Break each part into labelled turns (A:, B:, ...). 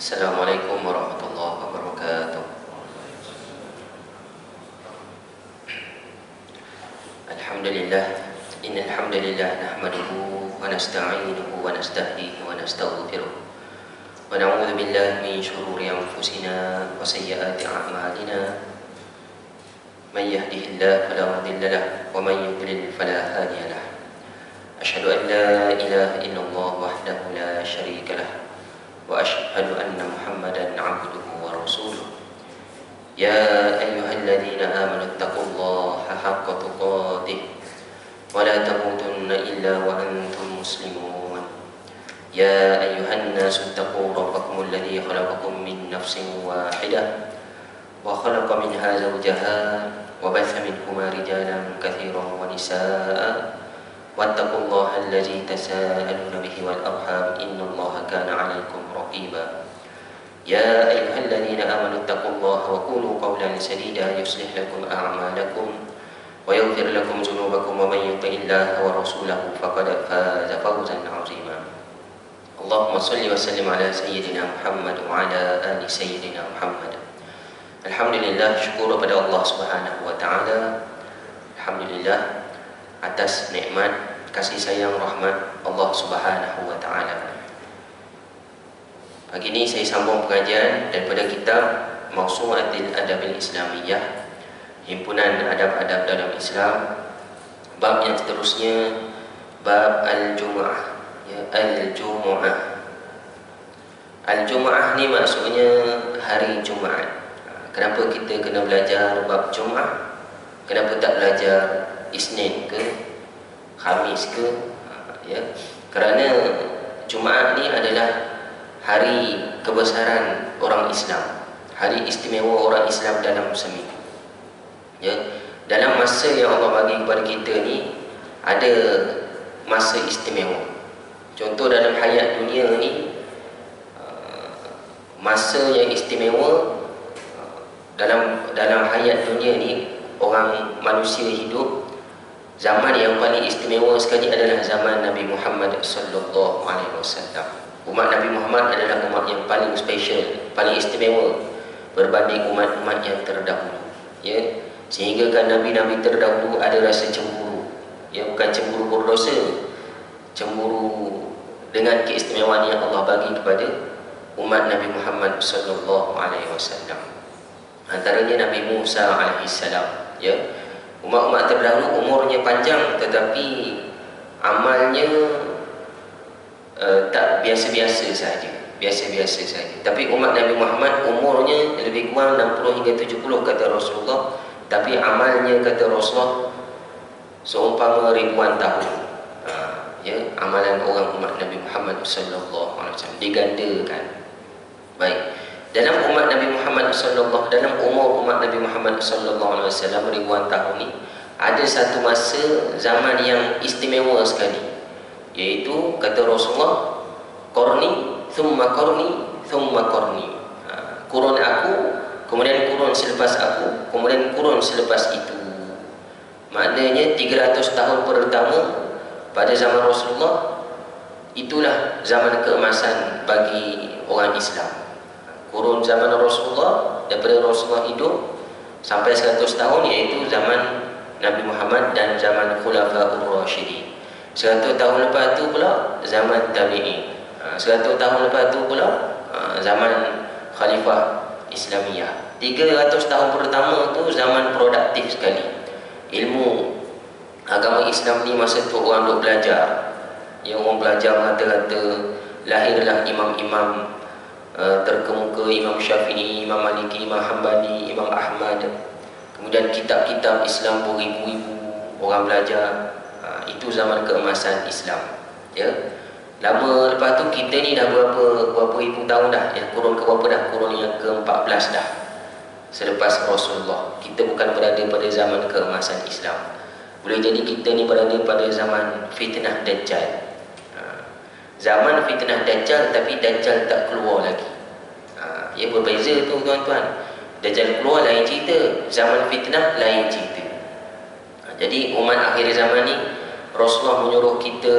A: Assalamualaikum warahmatullahi wabarakatuh. Alhamdulillah, innal hamdalillah nahmaduhu wa nasta'inuhu wa nastahdihi wa nastaghfiruh wa na'udzu billahi min shururi anfusina wa sayyiati a'malina. Man yahdihillahu fala mudilla lahu wa man yudlil fala hadiya lahu. Asyhadu an la ilaha illallah wahdahu la syarika lahu wa asyhadu anna Muhammadan 'abduhu wa rasuluh. Ya ayyuhalladzina amanu taqullaha haqqa tuqatih wa la tamutunna illa wa antum muslimun. Ya ayyuhan nasu taqu rabbakumul ladzi khalaqakum min nafsin wahidah wa khalaqa minha zawjaha wa batha minhuma rijalan katsiran wa nisaa'a wattaqullaha allazi tasaaluna bihi wal arham innallaha kana 'alaikum raqiba. Ya ayyuhalladzina amanu taqullaha wa qulu qawlan sadida yuslih lakum a'malakum wa yaghfir lakum dhunubakum wa may yuti'illaha wa rasulahu faqad faza fawzan 'azima. Allahumma shalli wa sallim ala sayyidina Muhammad wa ala ali sayyidina Muhammad. Alhamdulillah, syukur kepada Allah Subhanahu wa taala. Alhamdulillah atas nikmat kasih sayang rahmat Allah Subhanahu wa taala. Pagi ini saya sambung pengajian daripada kitab Mawsu'atul Adabil Islamiyah, himpunan adab-adab dalam Islam. Bab yang seterusnya bab Al-Jumu'ah. Ya, Al-Jumu'ah. Al-Jumu'ah ni maksudnya hari Jumaat. Kenapa kita kena belajar bab Jumaat? Kenapa tak belajar Isnin ke Khamis ke? Ya, kerana Jumaat ni adalah hari kebesaran orang Islam, hari istimewa orang Islam dalam seminggu. Ya, dalam masa yang Allah bagi kepada kita ni ada masa istimewa. Contoh dalam hayat dunia ni, masa yang istimewa dalam hayat dunia ni, orang manusia hidup, zaman yang paling istimewa sekali adalah zaman Nabi Muhammad sallallahu alaihi wasallam. Umat Nabi Muhammad adalah umat yang paling special, paling istimewa berbanding umat-umat yang terdahulu. Ya, sehingga kan nabi-nabi terdahulu ada rasa cemburu. Ya, bukan cemburu berdosa, cemburu dengan keistimewaan yang Allah bagi kepada umat Nabi Muhammad sallallahu alaihi wasallam. Antaranya Nabi Musa alaihi salam. Ya, umat-umat terdahulu umurnya panjang tetapi amalnya tak biasa-biasa saja, biasa-biasa saja. Tapi umat Nabi Muhammad umurnya lebih kurang 60 hingga 70 kata Rasulullah, tapi amalnya kata Rasulullah seumpama ribuan tahun. Ya, amalan orang umat Nabi Muhammad sallallahu alaihi wasallam digandakan. Baik. Dalam umat Nabi Muhammad sallallahu, dalam umur umat Nabi Muhammad sallallahu alaihi wasallam ribuan tahun ni, ada satu masa zaman yang istimewa sekali, yaitu kata Rasulullah, qarni thumma qarni thumma qarni. Kurun aku, kemudian kurun selepas aku, kemudian kurun selepas itu. Maknanya 300 tahun pertama pada zaman Rasulullah itulah zaman keemasan bagi orang Islam. Kurun zaman Rasulullah, daripada Rasulullah hidup sampai 100 tahun, iaitu zaman Nabi Muhammad dan zaman Khulafaur Rasyidin. 100 tahun lepas tu pula zaman Tabi'in. 100 tahun lepas tu pula zaman Khalifah Islamiyah. 300 tahun pertama tu zaman produktif sekali. Ilmu agama Islam ni masa tu orang duk belajar. Yang orang belajar rata-rata lahirlah imam-imam terkemuka, Imam Syafi'i, Imam Maliki, Imam Hanbali, Imam Ahmad. Kemudian kitab-kitab Islam beribu-ribu orang belajar. Itu zaman keemasan Islam. Ya, lama lepas tu kita ni dah berapa ribu tahun dah. Ya, kurun ke berapa dah? Kurun yang ke-14 dah selepas Rasulullah. Kita bukan berada pada zaman keemasan Islam. Boleh jadi kita ni berada pada zaman fitnah Dajjal. Zaman fitnah Dajjal, tapi Dajjal tak keluar lagi. Ya, berbeza tu tuan-tuan. Dajjal keluar lain cerita, zaman fitnah lain cerita. Jadi umat akhir zaman ni, Rasulullah menyuruh kita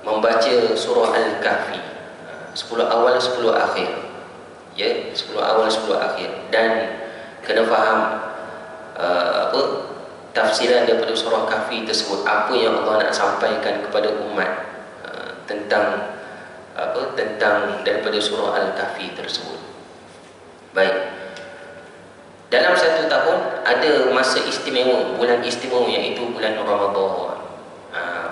A: membaca surah Al-Kahfi. 10 awal 10 akhir. Ya, 10 awal 10 akhir. Dan kena faham tafsiran daripada surah Kahfi tersebut, apa yang Allah nak sampaikan kepada umat tentang daripada surah Al-Kahfi tersebut. Baik. Dalam satu tahun ada masa istimewa, bulan istimewa, iaitu bulan Ramadan.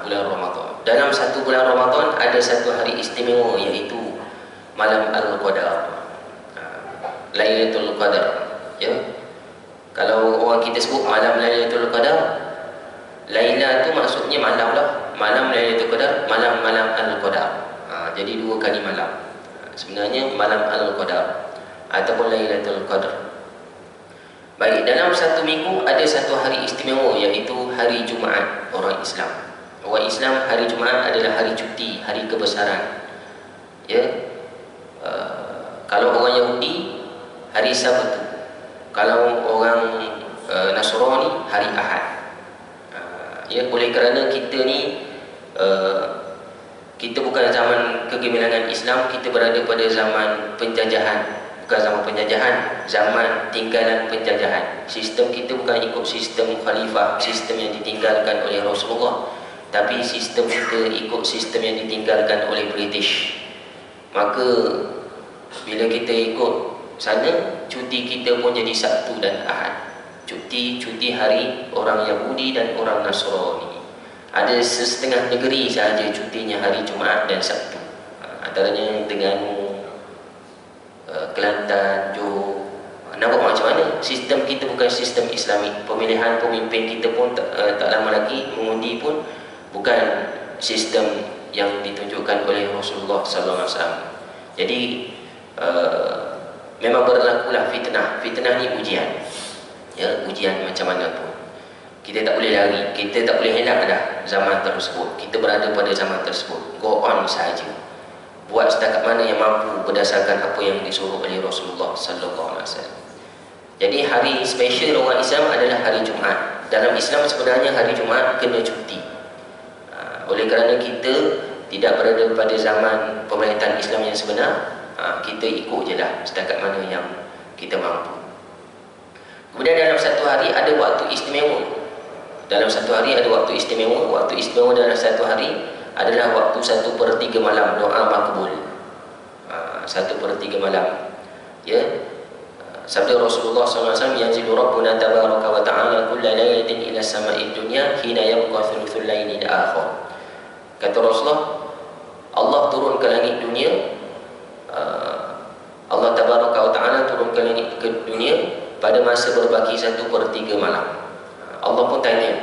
A: Bulan Ramadan. Dalam satu bulan Ramadan ada satu hari istimewa, iaitu malam Al-Qadar, Lailatul Qadar. Ya. Kalau orang kita sebut malam Lailatul Qadar, Laila tu maksudnya malam lah. Malam Lailatul Qadar, malam-malam Al-Qadar. Jadi dua kali malam. Sebenarnya malam Al-Qadar ataupun Lailatul Qadar. Baik, dalam satu minggu ada satu hari istimewa, iaitu hari Jumaat orang Islam. Orang Islam hari Jumaat adalah hari cuti, hari kebesaran. Ya. Kalau orang Yahudi hari Sabtu. Kalau orang Nasrani hari Ahad. Ya, oleh kerana kita ni kita bukan zaman kegemilangan Islam, kita berada pada zaman penjajahan. Bukan zaman penjajahan, zaman tinggalan penjajahan. Sistem kita bukan ikut sistem khalifah, sistem yang ditinggalkan oleh Rasulullah, tapi sistem kita ikut sistem yang ditinggalkan oleh British. Maka bila kita ikut sana, cuti kita pun jadi Sabtu dan Ahad. Cuti hari orang Yahudi dan orang Nasrani. Ada setengah negeri sahaja cutinya hari Jumaat dan Sabtu. Antaranya Terengganu, Kelantan, Johor. Nampak macam mana? Sistem kita bukan sistem Islami. Pemilihan pemimpin kita pun tak lama lagi mengundi pun bukan sistem yang ditunjukkan oleh Rasulullah sallallahu alaihi wasallam. Jadi memang berlakulah fitnah. Fitnah ni ujian. Ya, ujian macam mana pun. Kita tak boleh lari, kita tak boleh elak dah zaman tersebut. Kita berada pada zaman tersebut. Go on sahaja. Buat setakat mana yang mampu berdasarkan apa yang disuruh oleh Rasulullah sallallahu alaihi wasallam. Jadi hari special orang Islam adalah hari Jumaat. Dalam Islam sebenarnya hari Jumaat kena cuti. Oleh kerana kita tidak berada pada zaman pemerintahan Islam yang sebenar, kita ikut je lah setakat mana yang kita mampu. Kemudian dalam satu hari ada waktu istimewa. Dalam satu hari ada waktu istimewa. Waktu istimewa dalam satu hari adalah waktu 1/3 malam doa makbul. 1/3 malam. Ya. Sabda Rasulullah SAW, yanzilu Rabbuna tabaraka wa ta'ala kulla laylatin ila sama'id dunya hina yabqa thuluthul laili al-akhir. Kata Rasulullah, Allah turun ke langit dunia, Allah tabaraka wa ta'ala turun ke langit ke dunia pada masa berbaki 1/3 malam. Allah pun tanya,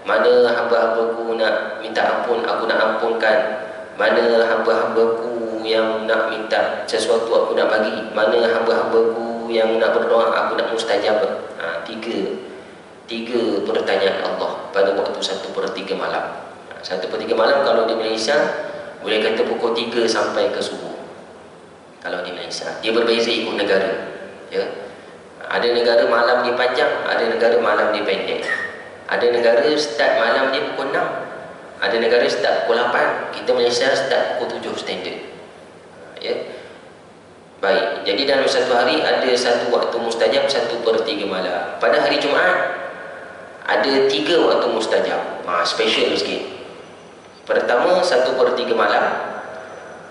A: mana hamba-hambaku nak minta ampun, aku nak ampunkan. Mana hamba-hambaku yang nak minta sesuatu, aku nak bagi. Mana hamba-hambaku yang nak berdoa, aku nak mustajab. Tiga pertanyaan Allah pada waktu 1/3 malam. 1/3 malam kalau di Malaysia boleh kata pukul 3 sampai ke subuh. Kalau di Malaysia dia berbeza ikut negara. Ya. Ada negara malam dia panjang, ada negara malam dia pendek. Ada negara start malam dia pukul 6, ada negara start pukul 8. Kita Malaysia start pukul 7 standard. Ya. Baik, jadi dalam satu hari ada satu waktu mustajab 1/3 malam. Pada hari Jumaat ada 3 waktu mustajab. Special sikit. Pertama 1/3 malam.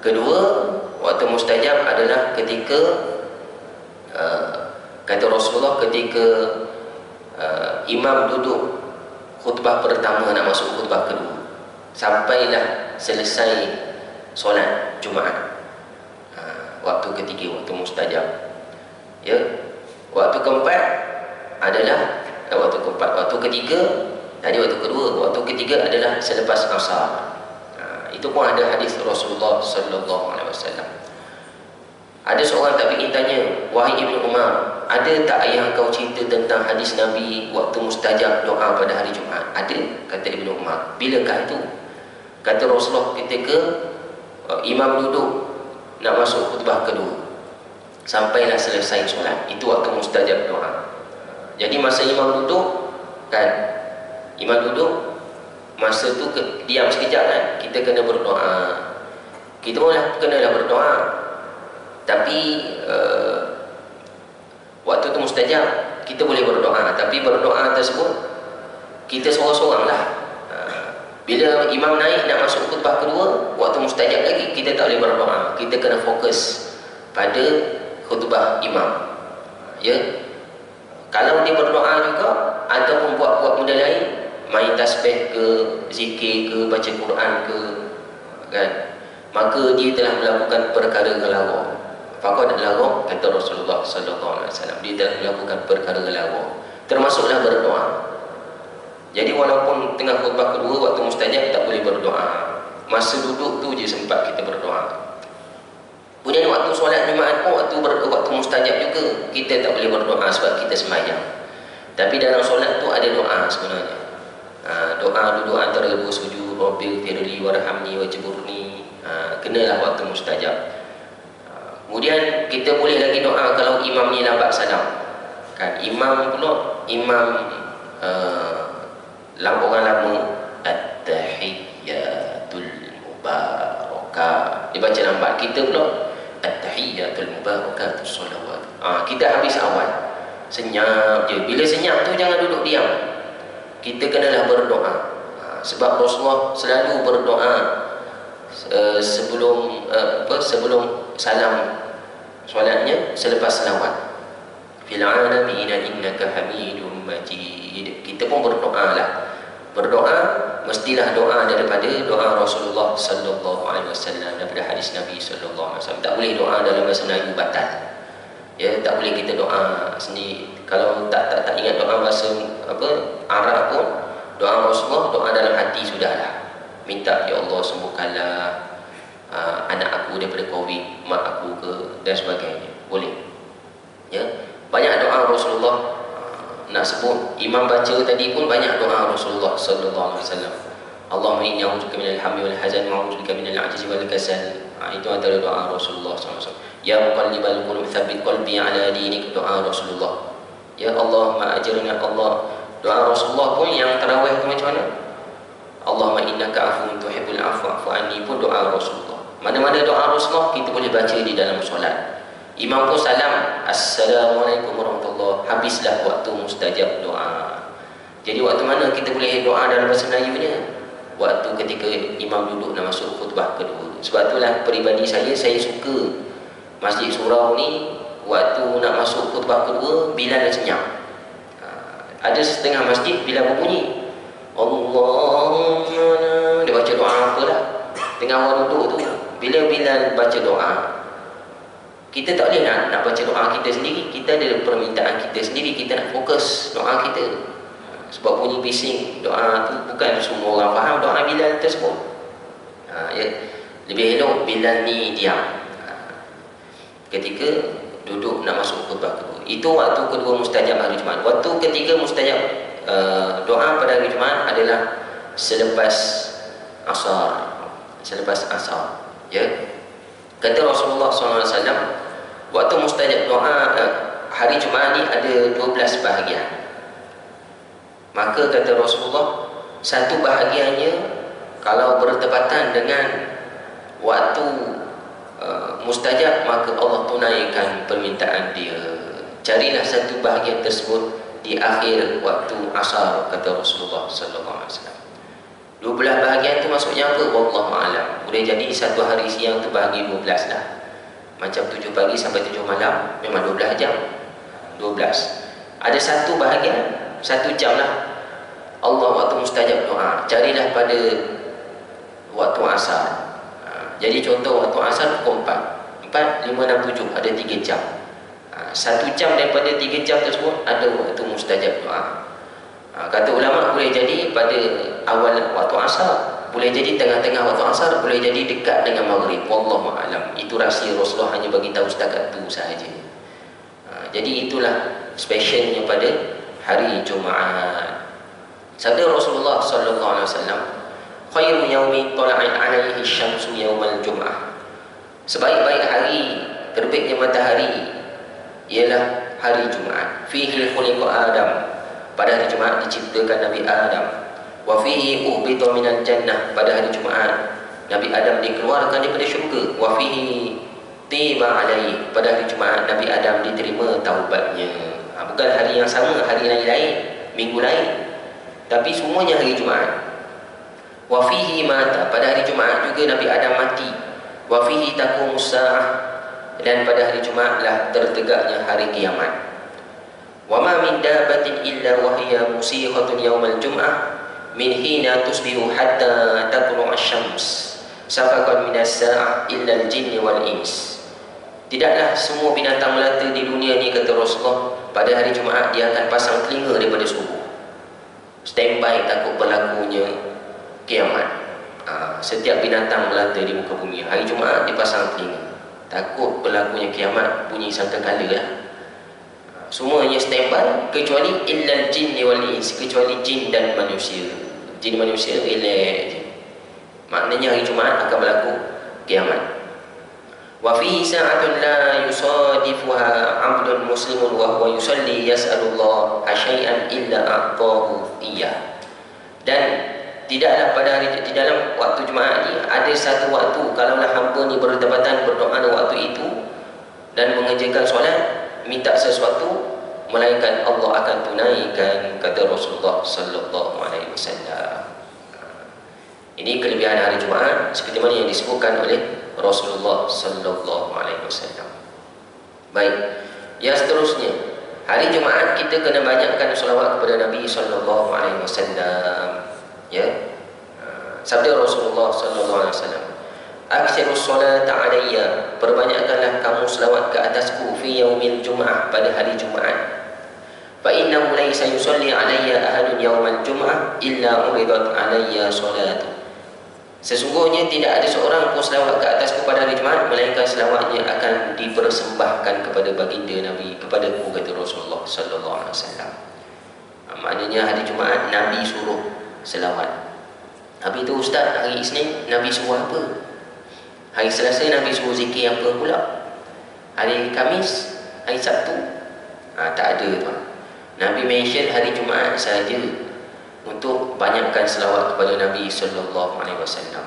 A: Kedua, waktu mustajab adalah ketika kata Rasulullah, ketika imam duduk khutbah pertama nak masuk khutbah kedua, sampailah selesai solat Jumaat. Waktu ketiga, waktu mustajab. Ya. Waktu keempat adalah waktu ketiga, tadi waktu kedua, waktu ketiga adalah selepas asar. Itu pun ada hadis Rasulullah sallallahu alaihi wasallam. Ada seorang tabi'in tanya, wahai Ibnu Umar, ada tak ayah kau cerita tentang hadis Nabi waktu mustajab doa pada hari Jumaat? Ada, kata Ibnu Umar. Bilakah itu? Kata Rasulullah, ketika imam duduk nak masuk khutbah kedua, sampailah selesai solat. Itu waktu mustajab doa. Jadi masa imam duduk kan, imam duduk, masa tu diam sekejap kan, kita kena berdoa. Kita malah kenalah berdoa. Tapi waktu itu mustajab, kita boleh berdoa. Tapi berdoa tersebut kita seorang-seorang lah. Bila imam naik nak masuk khutbah kedua, waktu mustajab lagi, kita tak boleh berdoa. Kita kena fokus pada khutbah imam. Ya. Kalau dia berdoa juga ataupun buat-buat benda lain, main tasbih ke, zikir ke, baca Quran ke, kan, maka dia telah melakukan perkara ghalarah. Faqad lagha, kata Rasulullah sallallahu alaihi wasallam, dia telah melakukan perkara ghalarah, termasuklah berdoa. Jadi walaupun tengah khutbah kedua waktu mustajab tak boleh berdoa, masa duduk tu je sempat kita berdoa. Kemudian waktu solat Jumaat pun waktu mustajab juga kita tak boleh berdoa sebab kita sembahyang. Tapi dalam solat tu ada doa sebenarnya. Doa duduk antara dua sujud, Rabbil firli warhamni wajburni, kenalah waktu mustajab. Kemudian kita boleh lagi doa kalau imam ni lambat salam. Kan imam pula, imam orang lama, at-tahiyyatul mubarakah, dia baca lambat. Kita pula at-tahiyyatul mubarakatuh sholawat. Kita habis awal, senyap je. Bila senyap tu jangan duduk diam, kita kenalah berdoa. Sebab Rasulullah selalu berdoa sebelum salam solatnya, selepas selawat. Fil alamina innaka hamidum majid. Kita pun berdoa lah. Berdoa mestilah doa daripada doa Rasulullah sallallahu alaihi wasallam, daripada hadis Nabi sallallahu alaihi wasallam. Tak boleh doa dalam bahasa Melayu, batal. Ya, tak boleh kita doa sendiri. Kalau tak ingat doa bahasa Arab pun, doa Rasulullah, doa dalam hati sudahlah. Minta, ya Allah sembuhkanlah anak aku daripada Covid, mak aku ke, dan sebagainya. Boleh. Ya, banyak doa Rasulullah. Nak sebut imam baca tadi pun banyak doa Rasulullah sallallahu alaihi wasallam. Allahumma inni a'udzubika minal hammi wal hazan wa a'udzubika minal ajzi wal kasal. Itu antara doa Rasulullah sallallahu alaihi wasallam. Ya muqallibal qulub tsabbit qalbi ala dinik, doa Rasulullah. Ya Allahumma ajirna, Allah. Doa Rasulullah pun yang tarawih tu macam mana? Allahumma innaka afuwun tuhibbul afwa fa'fu anni, pun doa Rasulullah. Mana-mana doa Rasulullah kita boleh baca di dalam solat. Imam pun salam, Assalamualaikum warahmatullahi, habislah waktu mustajab doa. Jadi waktu mana kita boleh doa dalam bahasa Melayunya? Waktu ketika imam duduk nak masuk khutbah kedua. Sebab itulah peribadi saya suka Masjid Surau ni, waktu nak masuk khutbah kedua, bila dah senyap. Ada setengah masjid bila berbunyi Allahumma, dia baca doa apalah tengah orang duduk tu. Bila baca doa, kita tak boleh nak baca doa kita sendiri. Kita ada permintaan kita sendiri, kita nak fokus doa kita. Sebab bunyi bising doa tu bukan semua orang faham doa Bilal tersebut. Ya, lebih elok Bilal ni diam ketika duduk nak masuk khutbah kedua. Itu waktu kedua mustajab hari Jumaat. Waktu ketiga mustajab doa pada hari Jumaat adalah selepas asar. Selepas asar. Ya. Kata Rasulullah SAW, waktu mustajab doa hari Jumaat ni ada 12 bahagian. Maka kata Rasulullah, satu bahagiannya kalau bertepatan dengan waktu mustajab, maka Allah tunaikan permintaan dia. Carilah satu bahagian tersebut di akhir waktu asar, kata Rasulullah SAW. 12 bahagian tu maksudnya apa? Wallahu a'lam. Boleh jadi satu hari siang tu bahagi 12 lah. Macam 7 pagi sampai 7 malam, memang 12 jam. 12. Ada satu bahagian, 1 jam lah. Allah waktu mustajab doa, carilah pada waktu asar. Jadi contoh waktu asar pukul 4, 5, 6, 7, ada 3 jam. 1 jam daripada 3 jam tersebut ada waktu mustajab doa. Kata ulama boleh jadi pada awal waktu asar, boleh jadi tengah-tengah waktu asar, boleh jadi dekat dengan maghrib. Wallahu a'lam. Itu rahsia Rasulullah hanya bagi tahu setakat tu sahaja. Jadi itulah specialnya pada hari Jumaat. Sabda Rasulullah sallallahu alaihi wasallam, khairu yaumi tala'at 'alaihi syamsu yaumal jum'ah. Sebaik-baik hari terbitnya matahari ialah hari Jumaat. Fihi khuliqa Adam, pada hari Jumaat diciptakan Nabi Adam. Wa fihi uhbita minal jannah, pada hari Jumaat Nabi Adam dikeluarkan daripada syurga. Wa fihi tiba alaihi, pada hari Jumaat Nabi Adam diterima taubatnya. Bukan hari yang sama, hari lain-lain, minggu lain, tapi semuanya hari Jumaat. Wa fihi mata, pada hari Jumaat juga Nabi Adam mati. Wa fihi taqumus saah, dan pada hari Jumaat lah tertegaknya hari kiamat. Wa ma min dabatin illa wa hiya musiqatun yaumal jum'ah min hina tusbihu hatta tatlu'a asy-syams safaqan minas sa'ah illa al-jinni wal ins. Tidaklah semua binatang melata di dunia ni, kata Rasulullah, pada hari Jumaat dia akan pasang telinga daripada subuh, standby takut berlakunya kiamat. Setiap binatang melata di muka bumi hari Jumaat dia pasang telinga, takut berlakunya kiamat, bunyi sangkakala lah. Semuanya standby kecuali illal jinni wal ins, kecuali jin dan manusia. Jin manusia relax je. Maknanya hari Jumaat akan berlaku kiamat. Wa fihi sa'atun la yusadifuha 'abdun muslimun wa huwa yusalli yas'alullah syai'an illa a'tahu iyyah. Dan tidaklah pada hari di dalam waktu Jumaat ni ada satu waktu kalaulah hamba ni berdebatan berdoa pada waktu itu dan mengerjakan solat, minta sesuatu, melainkan Allah akan tunaikan, kata Rasulullah sallallahu alaihi wasallam. Ini kelebihan hari Jumaat seperti mana yang disebutkan oleh Rasulullah sallallahu alaihi wasallam. Baik, yang seterusnya, hari Jumaat kita kena banyakkan selawat kepada Nabi sallallahu alaihi wasallam. Ya. Sabda Rasulullah sallallahu alaihi wasallam, "Aktsirus salata alayya", perbanyakkanlah kamu selawat ke atasku, fi yaumil jum'ah, pada hari Jumaat. Fa innahu laysa yusalli alayya ahadun yaumal jum'ah illa uridat alayya salatu. Sesungguhnya tidak ada seorang pun selawat ke atasku pada hari Jumaat melainkan selawatnya akan dipersembahkan kepada baginda Nabi, kepadaku, kata Rasulullah sallallahu alaihi wasallam. Maknanya hari Jumaat Nabi suruh selawat. Habis tu Ustaz, hari Isnin Nabi suruh apa? Hari Selasa Nabi suruh zikir apa pula? Hari Khamis, hari Sabtu, tak ada tuan. Nabi mention hari Jumaat saja untuk banyakkan selawat kepada Nabi sallallahu alaihi wasallam.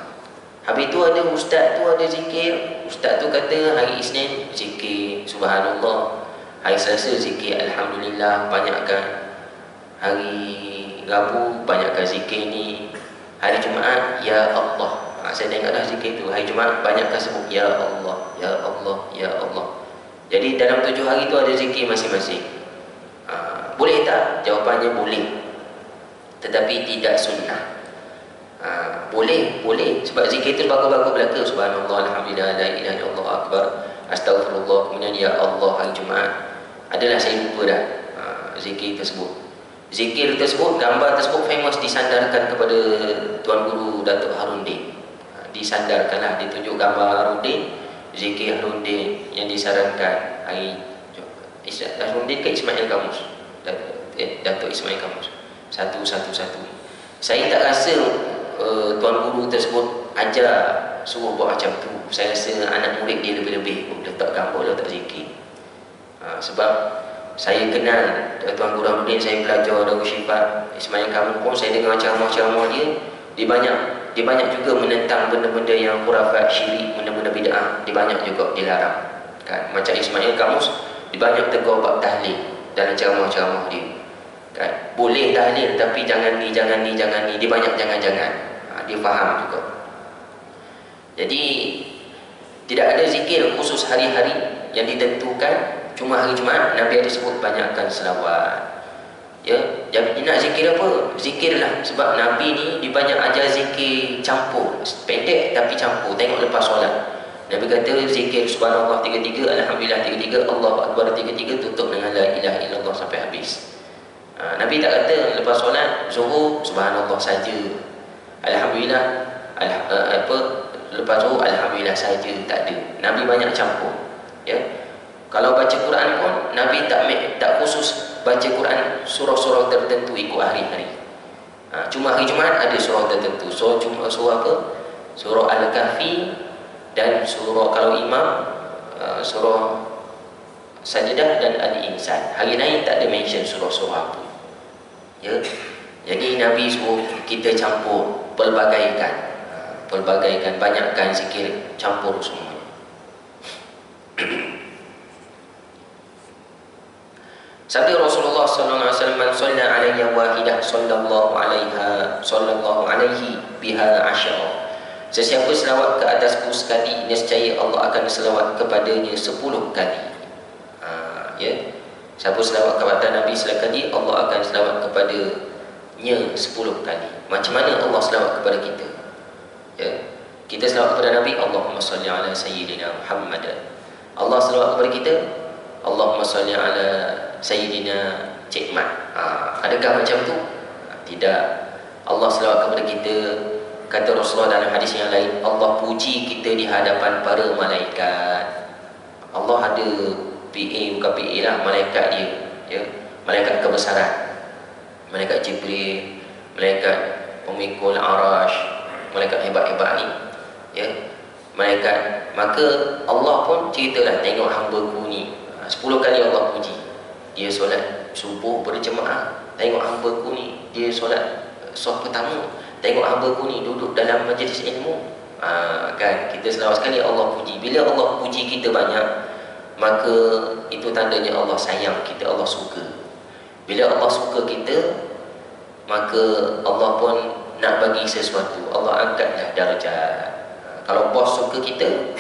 A: Habis tu ada ustaz tu ada zikir. Ustaz tu kata hari Isnin zikir subhanallah, hari Selasa zikir alhamdulillah, banyakkan. Hari Rabu banyakkan zikir ni. Hari Jumaat ya Allah. Saya tengok dah zikir tu. Hari Jumaat banyakkan sebut ya Allah, ya Allah, ya Allah. Jadi dalam 7 hari tu ada zikir masing-masing. Boleh tak? Jawapannya boleh, tetapi tidak sunnah. Boleh sebab zikir itu bagus-bagus belaka. Subhanallah, alhamdulillah, la ilaha illallah, akbar, astagfirullah, kemudian ya Allah hari Jumaat. Adalah saya lupa dah zikir tersebut. Zikir tersebut, gambar tersebut famous disandarkan kepada Tuan Guru Datuk Harundin. Disandarkanlah, ditunjuk gambar Harundin, zikir Harundin yang disarankan hari Harundin ke Ismail Kamus, Datuk Ismail Kamus, satu. Saya tak rasa Tuan Guru tersebut ajar suruh buat macam tu. Saya rasa anak murid dia lebih-lebih letak gambar, letak zikir. Sebab saya kenal Tuan Guru Harundin, saya belajar Darul Syifa Ismail Kamus pun, saya dengar ceramah-ceramah dia. Dia banyak juga menentang benda-benda yang khurafat, syirik, benda-benda bid'ah. Dia banyak juga dilarang kan. Macam Ismail Kamus, dia banyak tegur bab tahlil dalam ceramah-ceramah dia kan. Boleh tahlil tapi jangan ni. Dia banyak jangan-jangan. Dia faham juga. Jadi tidak ada zikir khusus hari-hari yang ditentukan. Cuma hari Jumaat Nabi ada sebut banyakkan selawat. Ya, jadi nak zikir apa? Zikirlah. Sebab Nabi ni dia banyak ajar zikir campur, pendek tapi campur. Tengok lepas solat, Nabi kata zikir subhanallah 33, alhamdulillah 33, Allahu akbar 33, tutup dengan la ilaha illallah sampai habis. Nabi tak kata lepas solat zuhur subhanallah saja, alhamdulillah lepas zuhur alhamdulillah saja, tak ada. Nabi banyak campur. Ya. Kalau baca Quran pun Nabi tak khusus baca Quran surah-surah tertentu ikut hari-hari. Cuma hari Jumaat ada surah tertentu. Surah apa? Surah Al-Kahfi dan surah, kalau imam, surah Sajdah dan Al-Insan. Hari lain tak ada mention surah-surah apa. Ya. Jadi Nabi suruh kita campur, pelbagaikan. pelbagaikan, banyakkan zikir, campur semuanya. Sabda Rasulullah sallallahu alaihi wasallam, "Man shalla alayya wahidah sallallahu alaihi biha asyara." Sesiapa selawat ke atasku sekali, nescaya Allah akan selawat kepadanya 10 kali. Ya. Siapa selawat kepada Nabi sekali, Allah akan selawat kepadanya 10 kali. Macam mana Allah selawat kepada kita? Ya. Kita selawat kepada Nabi, Allahumma salli ala sayyidina Muhammad. Allah selawat kepada kita, Allahumma salli ala sayyidina Cik Mat. Adakah macam tu? Tidak. Allah selawat kepada kita, kata Rasulullah dalam hadis yang lain, Allah puji kita di hadapan para malaikat. Allah ada PA, bukan PA lah, malaikat dia, ya? Malaikat kebesaran, malaikat Jibril, malaikat pemikul arash, malaikat hebat-hebat ni, ya? Malaikat. Maka Allah pun ceritalah, tengok hamba-Ku ni, 10 kali Allah puji. Dia solat subuh berjemaah, tengok hamba-Ku ni, dia solat solat pertama, tengok hamba-Ku ni duduk dalam majlis ilmu. Kan, kita selawat sekali Allah puji. Bila Allah puji kita banyak, maka itu tandanya Allah sayang kita, Allah suka. Bila Allah suka kita, maka Allah pun nak bagi sesuatu, Allah angkatlah darjat. Kalau bos suka kita,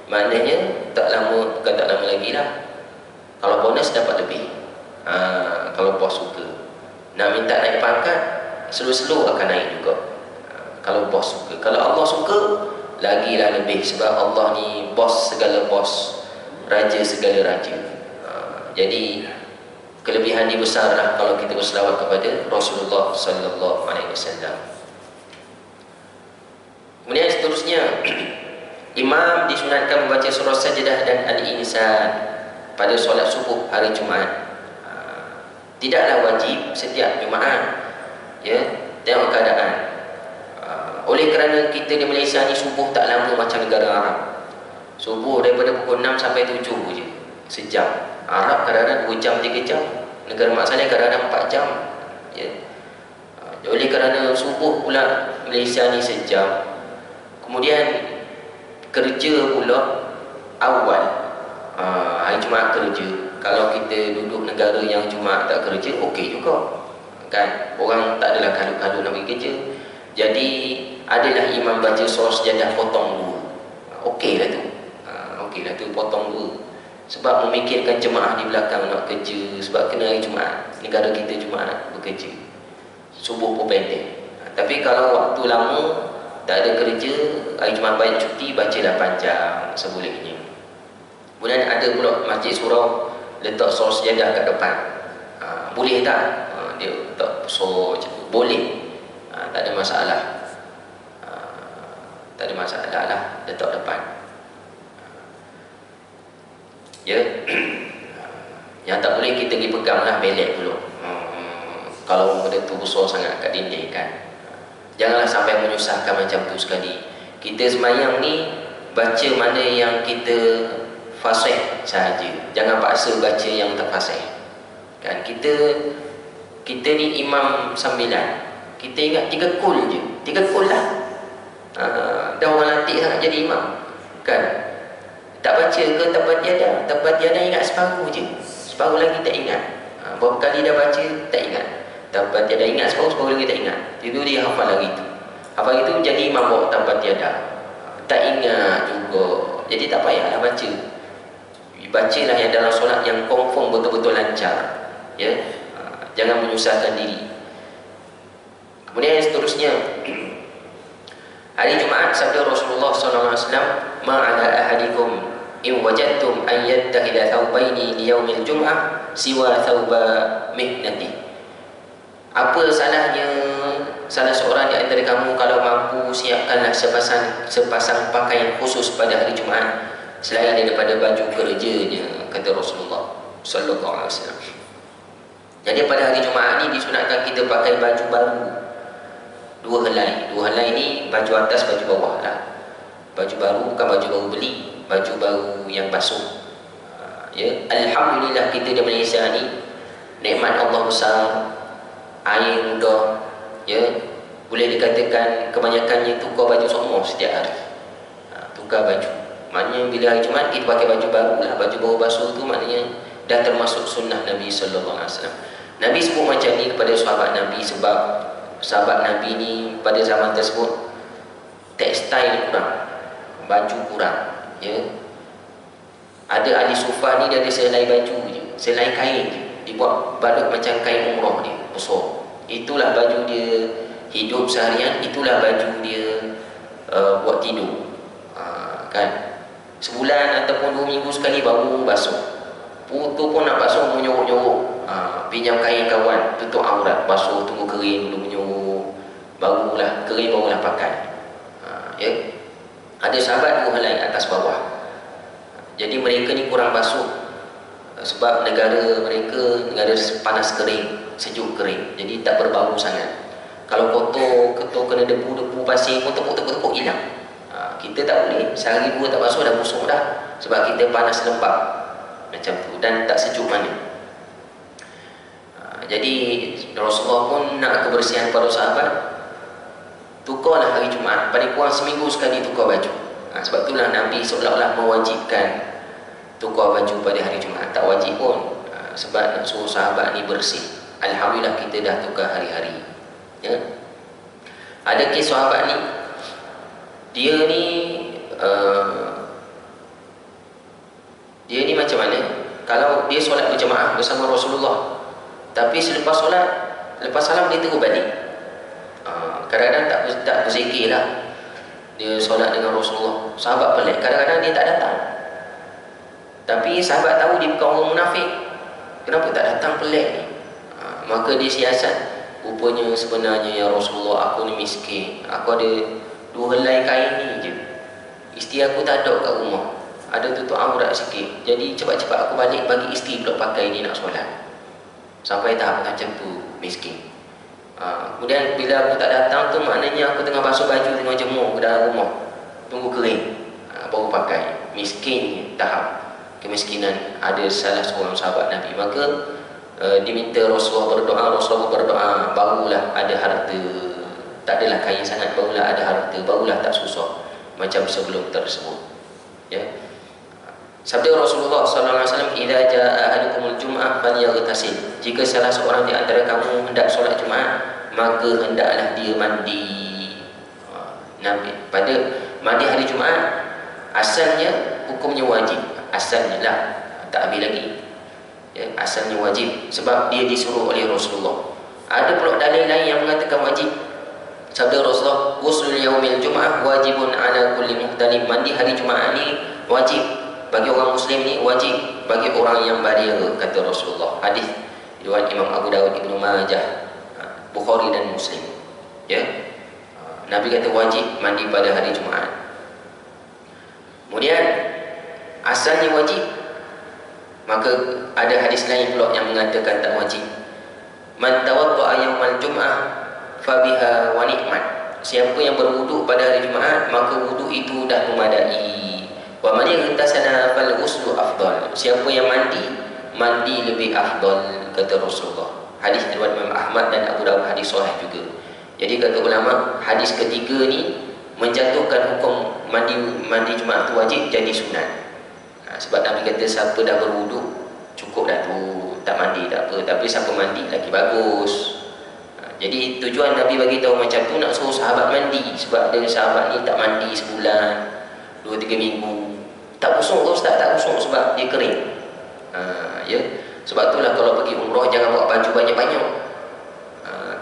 A: maknanya tak lama, bukan tak lama lagi lah, kalau bonus dapat lebih. Kalau bos suka, nak minta naik pangkat, slow-slow akan naik juga. Kalau bos suka, kalau Allah suka, lagilah lebih, sebab Allah ni bos segala bos, raja segala raja. Jadi kelebihan ni besarlah kalau kita berselawat kepada Rasulullah sallallahu alaihi wasallam. Kemudian seterusnya, imam disunatkan membaca surah Sajdah dan Al-Insan pada solat subuh hari Jumaat. Tidaklah wajib setiap Jumaat, ya, tengok keadaan. Oleh kerana kita di Malaysia ni subuh tak lama macam negara Arab. Subuh daripada pukul 6 sampai 7 je, sejam. Arab kadang-kadang 2 jam, 3 jam. Negara mak saleh kadang-kadang 4 jam, ya. Oleh kerana subuh pula Malaysia ni sejam. Kemudian kerja pula awal, hari Jumaat kerja. Kalau kita duduk negara yang Jumaat tak kerja, okey juga, kan? Orang tak adalah kalut-kalut nak pergi kerja. Jadi adalah imam baca surah Sajdah potong 2. Okeylah tu. Okeylah tu, potong 2. Sebab memikirkan jemaah di belakang nak kerja, sebab kena hari Jumaat, negara kita Jumaat bekerja. Subuh pun pendek. Tapi kalau waktu lama tak ada kerja, hari Jumaat banyak cuti, bacalah panjang sebolehnya. Kemudian ada pula masjid surau letak surah Sajdah kat depan. Boleh tak? Dia letak surah macam tu. Boleh. Tak ada masalah. Tak ada masalah lah, letak depan. Ya. Yang tak boleh kita pergi pegang lah, belek pula. Kalau benda tu besar sangat kat dinding, kan. Janganlah sampai menyusahkan macam tu sekali. Kita sembahyang ni baca mana yang kita fasih sahaja. Jangan paksa baca yang tak fasih. Kan, kita ni imam sambilan. Kita ingat 3 kul je. 3 kul lah. Dah orang latih sangat jadi imam. Kan? Tak baca ke tabat tiada? Tabat tiada ingat separuh je. Separuh lagi tak ingat. Berapa kali dah baca tak ingat. Tabat tiada ingat separuh, separuh lagi tak ingat. Itu dia hafal lagi tu. Hafal itu jadi imam bawa tabat tiada. Tak ingat juga. Jadi tak payahlah baca. Bacalah yang dalam solat yang confirm betul-betul lancar. Ya. Jangan menyusahkan diri. Kemudian yang seterusnya, hari Jumaat sabda Rasulullah sallallahu alaihi wasallam, "Ma 'ala ahadikum in wajadtum an yattakhidha thawbaini li yaumil jum'ah siwa thawba mihnati." Apa salahnya salah seorang di antara kamu kalau mampu siapkanlah sepasang pakaian khusus pada hari Jumaat selain daripada baju kerjanya, kata Rasulullah sallallahu alaihi wasallam. Jadi pada hari Jumaat ni disunatkan kita pakai baju baru. 2 helai. 2 helai ni baju atas, baju bawah lah. Baju baru, bukan baju baru beli, baju baru yang basuh. Ya, alhamdulillah kita di Malaysia ni nikmat Allah besar, air mudah, ya, boleh dikatakan kebanyakannya tukar baju semua setiap hari. Tukar baju, maknanya bila hari Jumaat kita pakai baju baru lah. Baju baru basuh tu maknanya dah termasuk sunnah Nabi sallallahu alaihi wasallam. Nabi sebut macam ni kepada sahabat Nabi sebab sahabat Nabi ni pada zaman tersebut tekstil kurang, baju kurang, ya. Ada ahli sufah ni dia ada selai baju je, selai kain je, dibuat balut macam kain umrah dia besar. Itulah baju dia hidup seharian, itulah baju dia buat tidur, kan. Sebulan ataupun 2 minggu sekali baru basuh. Putu pun nak basuh menyorok-nyorok, pinjam kain kawan, tutup aurat, basuh tunggu kering dulu menyorok, barulah kering barulah pakai. Ya. Ada sahabat 2 helai atas bawah. Jadi mereka ni kurang basuh sebab negara mereka negara panas kering, sejuk kering, jadi tak berbau sangat. Kalau kotor kena debu pasir pun tepuk hilang. Kita tak boleh, sehari 2 tak basuh dah busuk dah, sebab kita panas lembab macam tu dan tak sejuk mana. Jadi Rasulullah pun nak kebersihan para sahabat, tukarlah hari Jumaat, paling kurang seminggu sekali tukar baju. Sebab itulah Nabi seolah-olah mewajibkan tukar baju pada hari Jumaat. Tak wajib pun, sebab nak suruh sahabat ni bersih. Alhamdulillah kita dah tukar hari-hari, ya. Ada kes sahabat ni, dia ni macam mana, kalau dia solat berjemaah bersama Rasulullah, tapi selepas solat, lepas salam dia terus balik. Kadang-kadang tak berzikir lah, dia solat dengan Rasulullah. Sahabat pelik, kadang-kadang dia tak datang, tapi sahabat tahu dia bukan orang munafik, kenapa tak datang, pelik ni. Maka dia siasat, rupanya sebenarnya ya Rasulullah, aku ni miskin, aku ada 2 helai kain ni je, isteri aku tak ada kat rumah, ada tutup aurat sikit, jadi cepat-cepat aku balik bagi isteri pula pakai ni nak solat. Sampai tahap macam tu, miskin. Kemudian bila aku tak datang tu, maknanya aku tengah basuh baju, tengah jemur ke dalam rumah, tunggu kering, baru pakai. Miskin tahap kemiskinan. Ada salah seorang sahabat Nabi, maka diminta Rasulullah berdoa, barulah ada harta. Tak adalah kaya sangat, barulah ada harta, barulah tak susah macam sebelum tersebut, ya. Sabda Rasulullah sallallahu alaihi wasallam, "Idza jaa ahadukumul jum'ah falyaghtasil." Jika salah seorang di antara kamu hendak solat Jumaat, maka hendaklah dia mandi. Nabi pada mandi hari Jumaat asalnya hukumnya wajib, asalnya lah, tak ambil lagi, ya, asalnya wajib sebab dia disuruh oleh Rasulullah. Ada pula dalil lain yang mengatakan wajib. Sabda Rasulullah, "Ghuslul yaumil jum'ah wajibun ala kulli muhtalim." Mandi hari Jumaat ni wajib bagi orang muslim ni, wajib bagi orang yang baligh, kata Rasulullah. Hadis riwayat Imam Abu Dawud, Ibnu Majah, Bukhari dan Muslim, ya. Nabi kata wajib mandi pada hari Jumaat. Kemudian asalnya wajib, maka ada hadis lain pula yang mengatakan tak wajib. Man tawadda'a yaumal jum'ah fabiha wa ni'mat. Siapa yang berwuduk pada hari Jumaat, maka wuduk itu dah memadai. Wa man yaghtasala fal ghuslu afdal. Siapa yang mandi lebih afdal, kata Rasulullah. Hadis riwayat Imam Ahmad dan Abu Dawud, hadis sahih juga. Jadi kata ulama, hadis ketiga ni menjatuhkan hukum mandi Jumaat tu wajib jadi sunat. Sebab Nabi kata siapa dah berwuduk cukup dah tu, tak mandi tak apa, tapi siapa mandi lagi bagus. Jadi tujuan Nabi bagi tahu macam tu nak suruh sahabat mandi, sebab ada sahabat ni tak mandi sebulan, 2-3 minggu, tak busuk tu Ustaz, tak busuk sebab dia kering. Ya, sebab itulah kalau pergi umrah jangan bawa baju banyak-banyak,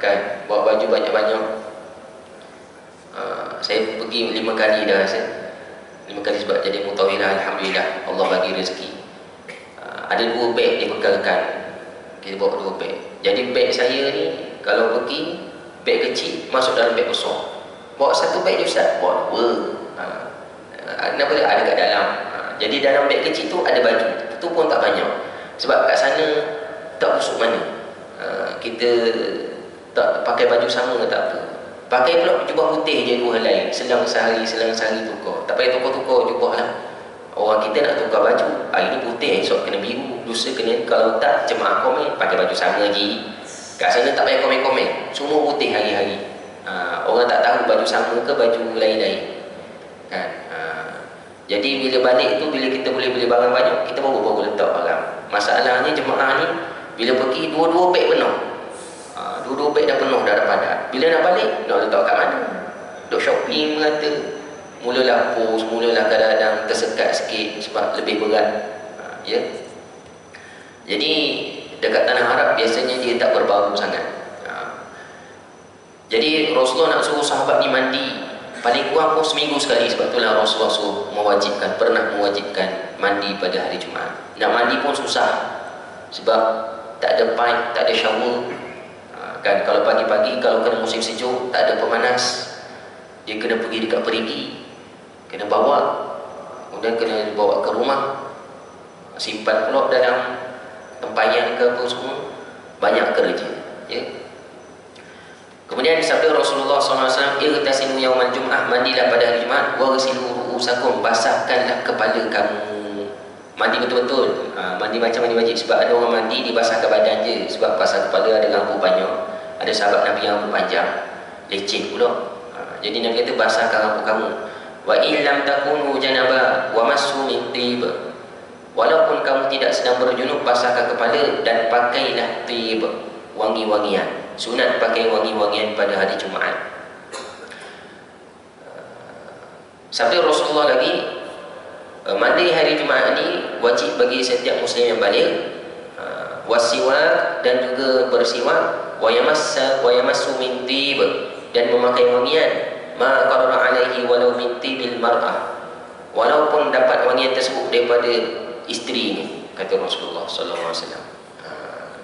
A: kan, bawa baju banyak-banyak. Saya pergi 5 kali dah, 5 kali sebab jadi mutawilah, alhamdulillah Allah bagi rezeki. Ada 2 beg dibekalkan, kita bawa 2 beg. Jadi beg saya ni kalau pergi, beg kecil masuk dalam beg besar. Bawa 1 beg je Ustaz, bawa 2. Kenapa dia ada kat dalam? Jadi dalam beg kecil tu ada baju, tu pun tak banyak, sebab kat sana tak busuk mana. Kita tak pakai baju sama tak apa, pakai pula jubah putih je 2 helai, selang sehari tukar, tak payah tukar-tukar jubah lah. Orang kita nak tukar baju, hari ni putih, esok kena biru, lusa kena, kalau tak jemaah komen pakai baju sama lagi. Kat sana tak payah komen-komen, semua putih hari-hari. orang tak tahu baju sama ke baju lain-lain kan. Jadi bila balik tu, bila kita boleh beli barang banyak, kita baru letak barang. Masalahnya jemaah ni bila pergi dua-dua beg penuh, dua-dua beg dah penuh, dah padat. Bila nak balik, nak letak kat mana? Duk shopping merata, mulalah pos, mulalah kadang-kadang tersekat sikit sebab lebih berat. Ya. Jadi dekat tanah Arab biasanya dia tak berbaru sangat. Jadi Rasulullah nak suruh sahabat ni mandi paling kurang pun seminggu sekali. Sebab itulah Rasulullah suruh pernah mewajibkan mandi pada hari Jumaat. Nak mandi pun susah sebab tak ada pipe, tak ada shower. Kan kalau pagi-pagi, kalau kena musim sejuk, tak ada pemanas, dia kena pergi dekat perigi, kena bawa, kemudian kena bawa ke rumah, simpan pula dalam tempayan ke apa semua, banyak kerja. Ya. Kemudian sabda Rasulullah SAW, "Ightasilu yaumal jum'ah," mandilah pada hari Jumaat, "waghsilu ru'usakum," basahkanlah kepala kamu. Mandi betul-betul, mandi macam mandi wajib. Sebab ada orang mandi dia basahkan badan je, sebab basah kepala ada rambut banyak. Ada sahabat Nabi yang rambut panjang, leceh pula. Jadi Nabi kata basahkan rambut kamu. "Wa illam takunu janaba wa massu min tib," walaupun kamu tidak sedang berjunub, basahkan kepala dan pakailah tib, wangi-wangian. Sunat pakai wangi-wangian pada hari Jumaat. Sabda Rasulullah lagi, mandi hari Jumaat ni wajib bagi setiap muslim yang balik. Wasiwak, dan juga bersiwak. Wa yamassu min tib, dan memakai wangian. Ma qarara alaihi walau min tibil mar'ah, walaupun dapat wangian tersebut daripada isteri ni, kata Rasulullah sallallahu alaihi wasallam.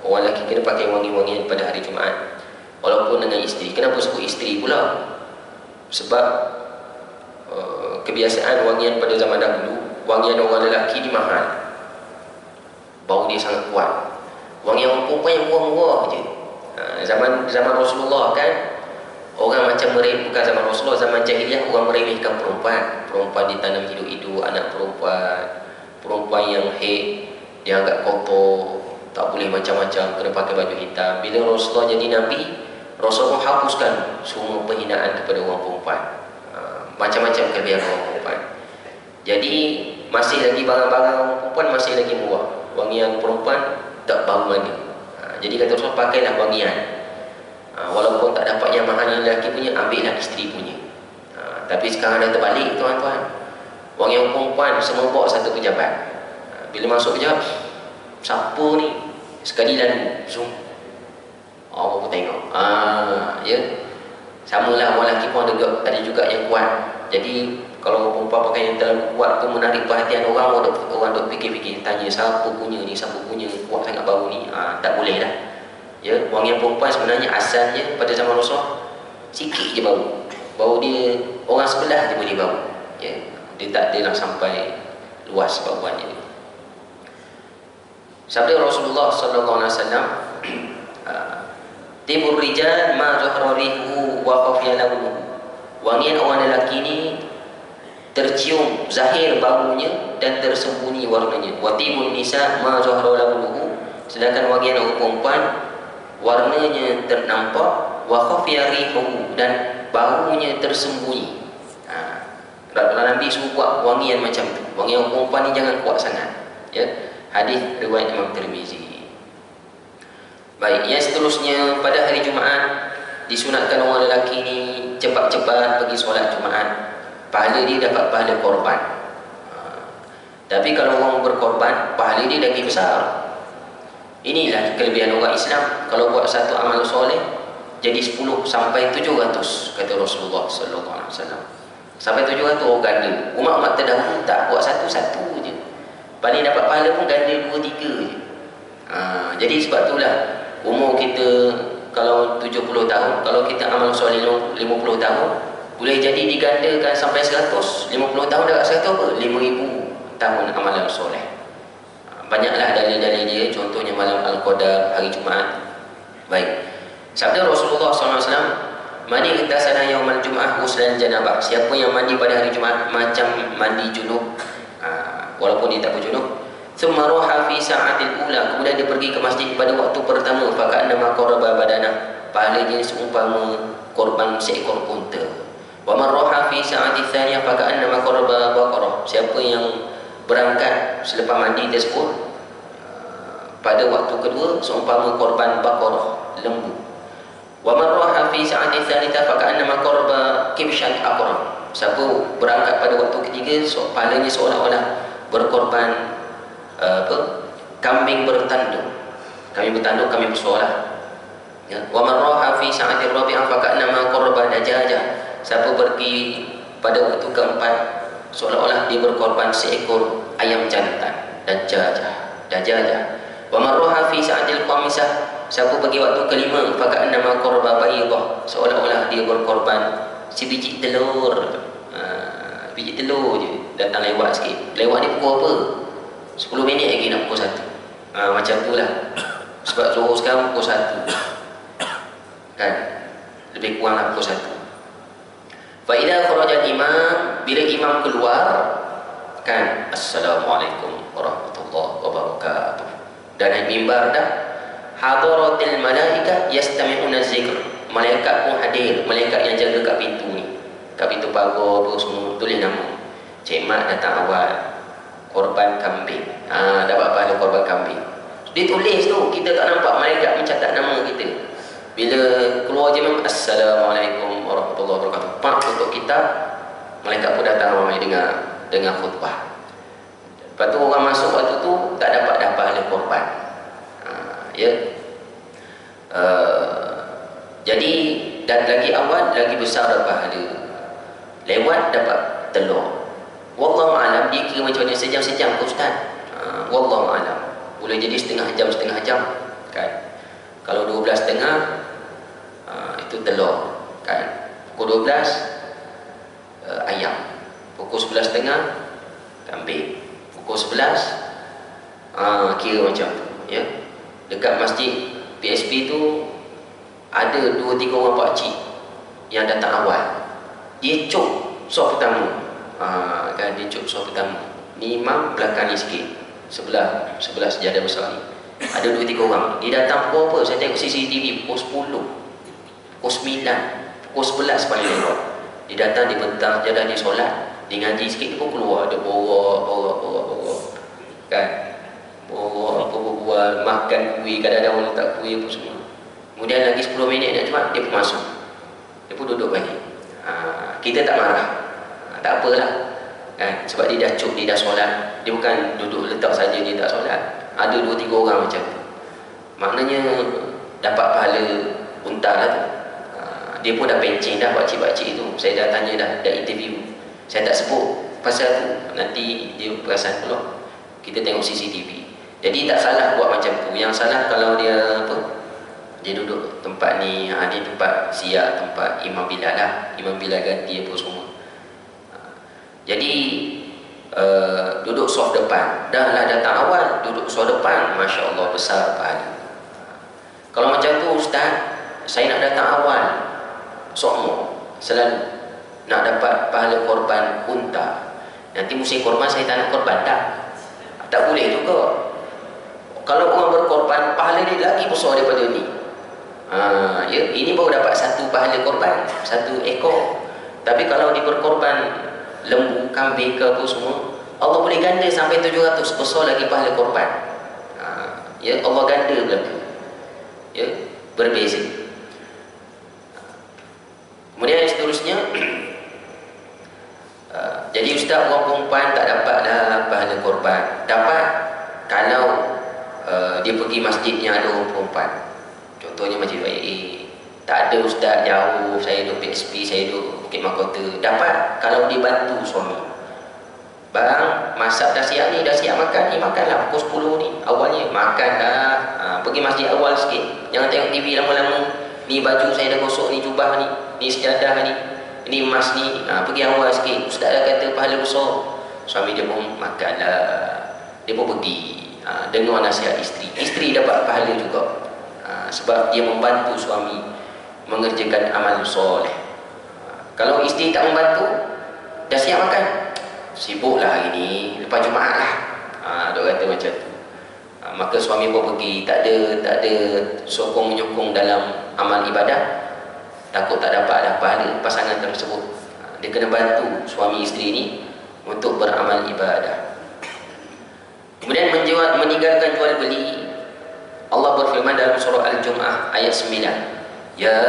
A: Orang lelaki kena pakai wangi-wangian pada hari Jumaat walaupun dengan isteri. Kenapa sebut isteri pula? Sebab kebiasaan wangian pada zaman dahulu, wangian orang lelaki ni mahal, bau dia sangat kuat. Wangian orang perempuan yang murah-murah je. Zaman Rasulullah kan, orang macam bukan zaman Rasulullah, zaman jahiliah orang meremehkan perempuan. Perempuan ditanam hidup-hidup, anak perempuan yang haid dia agak kotor, tak boleh macam-macam, kena pakai baju hitam. Bila Rasulullah jadi Nabi, Rasulullah hapuskan semua penghinaan kepada orang perempuan, macam-macam kelebihan orang perempuan. Jadi masih lagi barang-barang orang perempuan masih lagi murah. Wangian perempuan tak bau mana. Jadi kata Rasulullah, pakailah wangian. Walaupun tak dapat yang mahal yang lelaki punya, ambillah isteri punya. Tapi sekarang dah terbalik tuan-tuan. Wangian perempuan semua bawa satu pejabat. Bila masuk pejabat, siapa ni? Sekali lalu zoom, orang pun tengok. Ya, samalah orang lelaki pun ada juga yang kuat. Jadi kalau orang perempuan pakai yang terlalu kuat tu menarik perhatian orang duk fikir-fikir, tanya siapa punya ni, siapa punya kuat sangat bau ni. Tak boleh dah. Ya, wangian perempuan sebenarnya asalnya pada zaman Rasulullah sikit je bau. Bau dia orang sebelah je boleh bau. Ya, dia tak ada nak sampai luas bauannya ni. Sabda Rasulullah sallallahu alaihi wasallam, "Tibur rijal ma zuhra rihu wa khafiya launuhu." Wangian orang lelaki ni tercium zahir baunya dan tersembunyi warnanya. Wa tibun nisa ma zuhra launuhu, sedangkan wangian orang perempuan warnanya ternampak. Wa khafiya rihu, dan baunya tersembunyi. Nabi suruh buat wangian macam tu. Wangian orang perempuan ni jangan kuat sangat. Ya. Hadis riwayat Imam Tirmizi. Baik, yang seterusnya, pada hari Jumaat disunatkan orang lelaki ni cepat-cepat pergi solat Jumaat. Pahala dia dapat pahala korban. Tapi kalau orang berkorban, pahala dia lagi besar. Inilah kelebihan orang Islam. Kalau buat satu amal soleh, jadi 10 sampai 700, kata Rasulullah sallallahu alaihi wasallam. Sampai 700 orang ganda. Umat-umat terdahulu tak buat satu-satu je, paling dapat pahala pun ganda 2-3 je. Jadi sebab itulah umur kita kalau 70 tahun, kalau kita amal soleh 50 tahun, boleh jadi digandakan sampai 100. 50 tahun dah 100 apa? 5,000 tahun amalan soleh. Banyaklah dalil-dalil dia, contohnya malam Al-Qadar, hari Jumaat. Baik, sabda Rasulullah SAW, "Mani ihtasana yaumal jum'ah ghuslan janabah." Siapa yang mandi pada hari Jumaat macam mandi junub, walaupun dia tak berjunub. "Thumma raha fi sa'atil ula," kemudian dia pergi ke masjid pada waktu pertama. "Faka'annama qaraba badanah," pahalanya seumpama korban seekor unta. Wa man raha fi sa'ati tsaniyah faka'annama qaraba baqarah. Siapa yang berangkat selepas mandi tersebut pada waktu kedua seumpama korban baqarah, lembu. Wa man raha fi sa'ati tsalitsah faka'annama qaraba kibshan aqra. Siapa berangkat pada waktu ketiga, pahalanya seolah-olah berkorban kambing bertanduk. Kambing bertanduk, kambing bersuara. Ya. Wa man raha fi sa'ati rabi'ah faka'annama qaraba dajajah. Siapa pergi pada waktu keempat, seolah-olah dia berkorban seekor ayam jantan, dajajah. Wa man raha fi sa'atil khamisah, siapa pergi waktu kelima, faka'annama qaraba baydah, seolah-olah dia berkorban sebiji telur. Biji telur je datang lewat sikit. Lewat ni pukul apa? 10 minit lagi nak pukul 1. Macam tu lah. Sebab Zuhur sekarang pukul 1 kan, lebih kurang lah pukul 1. Fa'idha kharajal imam, bila imam keluar kan, Assalamualaikum warahmatullahi wabarakatuh, dan naik mimbar dah, hadaratil malaikah yastami'una zikr, malaikat pun hadir, malaikat yang jaga kat pintu ni, kat pintu pagar apa semua, tulis nama. Cik Mat datang awal, korban kambing, dapat pahala korban kambing. Dia tulis tu, kita tak nampak malaikat mencatat nama kita. Bila keluar je memang Assalamualaikum warahmatullahi wabarakatuh, pak tutup kitab, malaikat pun datang ramai dengar khutbah. Lepas tu orang masuk waktu tu tak dapat pahala korban. Ya. Jadi dan lagi awal lagi besar pahala. Lewat dapat telur. Wallahu alam, dia kira macam mana, sejam-sejam ke ustaz? Wallahu alam. Boleh jadi setengah jam kan. Kalau 12.30 itu telur kan. Pukul 12 ayam. Pukul 11.30 kambing. Pukul 11 kira macam tu ya. Dekat masjid PSP tu ada 2-3 orang pakcik yang datang awal. Dia cuk soft pertama. Kan dia cuk soft pertama. Ni imam belakang ni sikit. Sebelah sejadah besar ni. Ada 2-3 orang. Dia datang pukul apa? Saya tengok CCTV pukul 10, pukul 9, pukul 11 paling lewat. Dia datang, dia bentang sejadah, dia solat, dia ngaji sikit, dia pun keluar. Dia borak kan, borak apa-apa, makan kuih, kadang-kadang orang letak kuih apa semua. Kemudian lagi 10 minit nak cepat, dia pun masuk, dia pun duduk balik. Kita tak marah, tak apalah kan, sebab dia dah cuk, dia dah solat. Dia bukan duduk letak saja, dia tak solat. Ada 2-3 orang macam tu, maknanya dapat pahala unta lah tu. Dia pun dah pencing dah pakcik-pakcik tu. Saya dah tanya dah interview. Saya tak sebut pasal tu, nanti dia perasan pula. Kita tengok CCTV. Jadi tak salah buat macam tu. Yang salah kalau dia dia duduk tempat ni, ni tempat siap, tempat Imam Bilal lah. Imam Bilal ganti apa semua. Jadi duduk soft depan. Dah lah datang awal, duduk soft depan, Masya Allah besar pahala. Kalau macam tu ustaz, saya nak datang awal, semua selalu nak dapat pahala korban unta. Nanti musim korban saya tak nak korban tak boleh juga. Kalau orang berkorban, pahala dia lagi besar daripada ni. Ya, ini baru dapat satu pahala korban, satu ekor. Tapi kalau dia berkorban lembu, kambing ke apa semua, Allah boleh ganda sampai 700 besar lagi pahala korban. Ya, Allah ganda belaka. Ya, berbeza. Kemudian yang seterusnya, jadi ustaz, orang perempuan tak dapat dah pahala korban. Dapat kalau dia pergi masjid yang ada orang perempuan. Contohnya Masjid YA. Tak ada ustaz, jauh, saya duduk PSP, saya duduk Bukit Mahkota. Dapat kalau dia bantu suami. Bang, masak dah siap ni, dah siap makan ni, makanlah pukul 10 ni. Awalnya makan dah, pergi masjid awal sikit. Jangan tengok TV lama-lama. Ni baju saya dah gosok, ni jubah ni sejadah ni emas ni. Pergi awal sikit. Ustaz dah kata pahala besar. Suami dia pun makanlah. Dia pun pergi. Dengar nasihat isteri. Isteri dapat pahala juga. Sebab dia membantu suami mengerjakan amal soleh. Kalau isteri tak membantu, dah siap makan, sibuklah hari ni, lepas Jumaat lah. Dia kata macam tu. Maka suami pun pergi, tak ada sokong menyokong dalam amal ibadah, takut tak dapat pahala pasangan tersebut. Dia kena bantu suami isteri ini untuk beramal ibadah. Kemudian meninggalkan jual beli. Allah berfirman dalam surah Al-Jum'ah ayat 9, Ya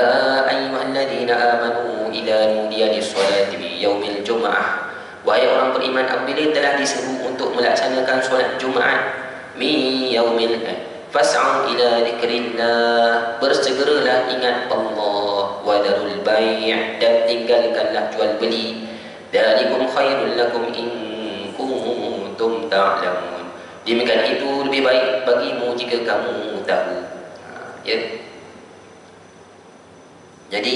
A: ayyuhalladzina amanu idza nudiya lis-sholati bi yaumil jum'ah. Wahai orang beriman, apabila telah diseru untuk melaksanakan solat Jumaat, mi yaumil fas'au ila dzikrillah, bersegeralah ingat Allah, wa darul bai', dan tinggalkanlah jual beli. Dzalikum khairul lakum in kuntum ta'lamun. Demikian itu lebih baik bagimu jika kamu tahu. Ya. Jadi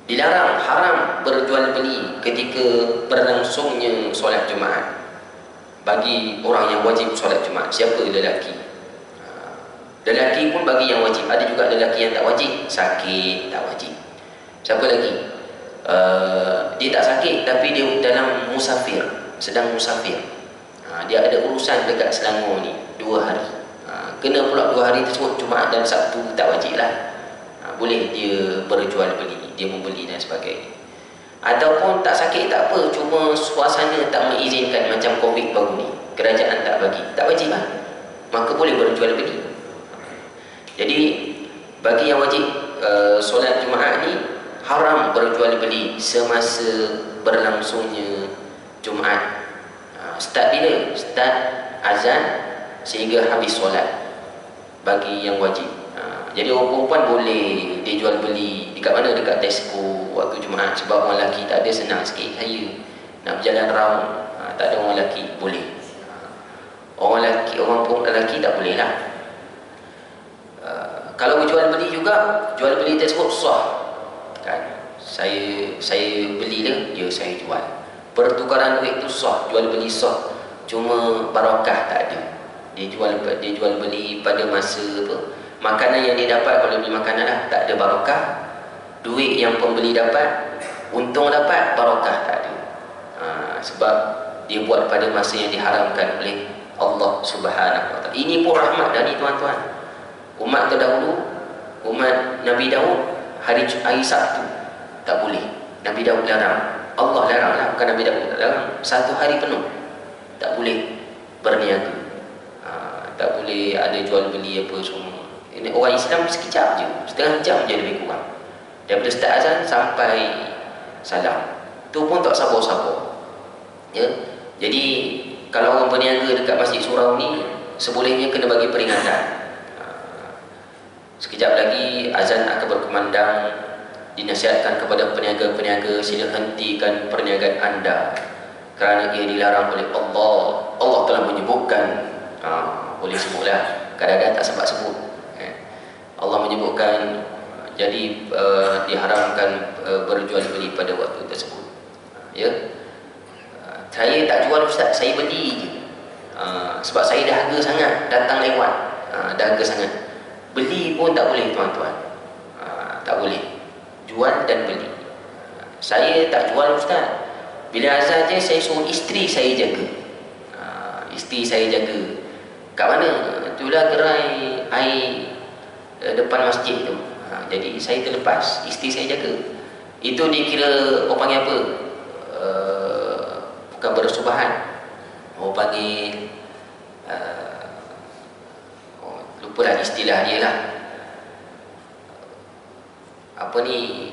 A: dilarang, haram berjual beli ketika berlangsungnya solat Jumaat bagi orang yang wajib solat Jumaat. Siapa? Lelaki. Lelaki pun bagi yang wajib. Ada juga lelaki yang tak wajib, sakit tak wajib. Siapa lagi? Dia tak sakit tapi dia dalam musafir, sedang musafir. Dia ada urusan dekat Selangor ni 2 hari. Kena pula 2 hari tersebut, Jumaat dan Sabtu tak wajib lah. Boleh dia berjual beli, dia membeli dan sebagainya. Ataupun tak sakit tak apa, cuma suasana tak mengizinkan, macam Covid baru ni, kerajaan tak bagi, tak wajib lah, maka boleh berjual beli. Jadi bagi yang wajib solat Jumaat ni haram berjual beli semasa berlangsungnya Jumaat. Start bila? Start azan sehingga habis solat bagi yang wajib. Jadi orang perempuan boleh dia jual beli dekat mana? Dekat Tesco waktu Jumaat. Sebab orang lelaki tak ada, senang sikit saya nak berjalan round, tak ada orang lelaki, boleh. Orang lelaki, orang perempuan lelaki tak boleh lah. Kalau jual beli juga, jual beli tersebut sah kan? Saya beli dia, ya saya jual. Pertukaran duit tu sah, jual beli sah. Cuma barakah tak ada. Dia jual beli pada masa apa? Makanan yang dia dapat, kalau beli makanan lah, tak ada barakah. Duit yang pembeli dapat, untung dapat, barakah tak ada. Sebab dia buat pada masa yang diharamkan oleh Allah Subhanahu Wa Taala. Ini pun rahmat dari tuan-tuan. Umat terdahulu, umat Nabi Daud, hari Sabtu tak boleh. Nabi Daud larang. Allah larang lah, bukan Nabi Daud larang. 1 hari penuh tak boleh berniaga. Tak boleh ada jual beli apa semua. Ini orang Islam sekejap je, setengah jam je lebih kurang, daripada start azan sampai salam. Tu pun tak sabar-sabar. Ya. Jadi kalau orang berniaga dekat Masjid Surau ni, sebolehnya kena bagi peringatan. Sekejap lagi azan akan berkumandang. Dinasihatkan kepada peniaga-peniaga, sila hentikan perniagaan anda kerana ia dilarang oleh Allah. Allah telah menyebutkan. Boleh sebutlah, kadang-kadang tak sempat sebut. Allah menyebutkan, jadi diharamkan berjual beli pada waktu tersebut. Ya, saya tak jual ustaz, saya beli je. Sebab saya dahaga sangat, datang lewat, dahaga sangat. Beli pun tak boleh tuan-tuan, tak boleh jual dan beli. Saya tak jual ustaz, bila azan je saya suruh isteri saya jaga. Isteri saya jaga kat mana? Itulah gerai air depan masjid tu. Jadi saya terlepas, isteri saya jaga. Itu dikira orang panggil apa? Bukan bersubahan, orang panggil lupalah istilah dia lah. Apa ni,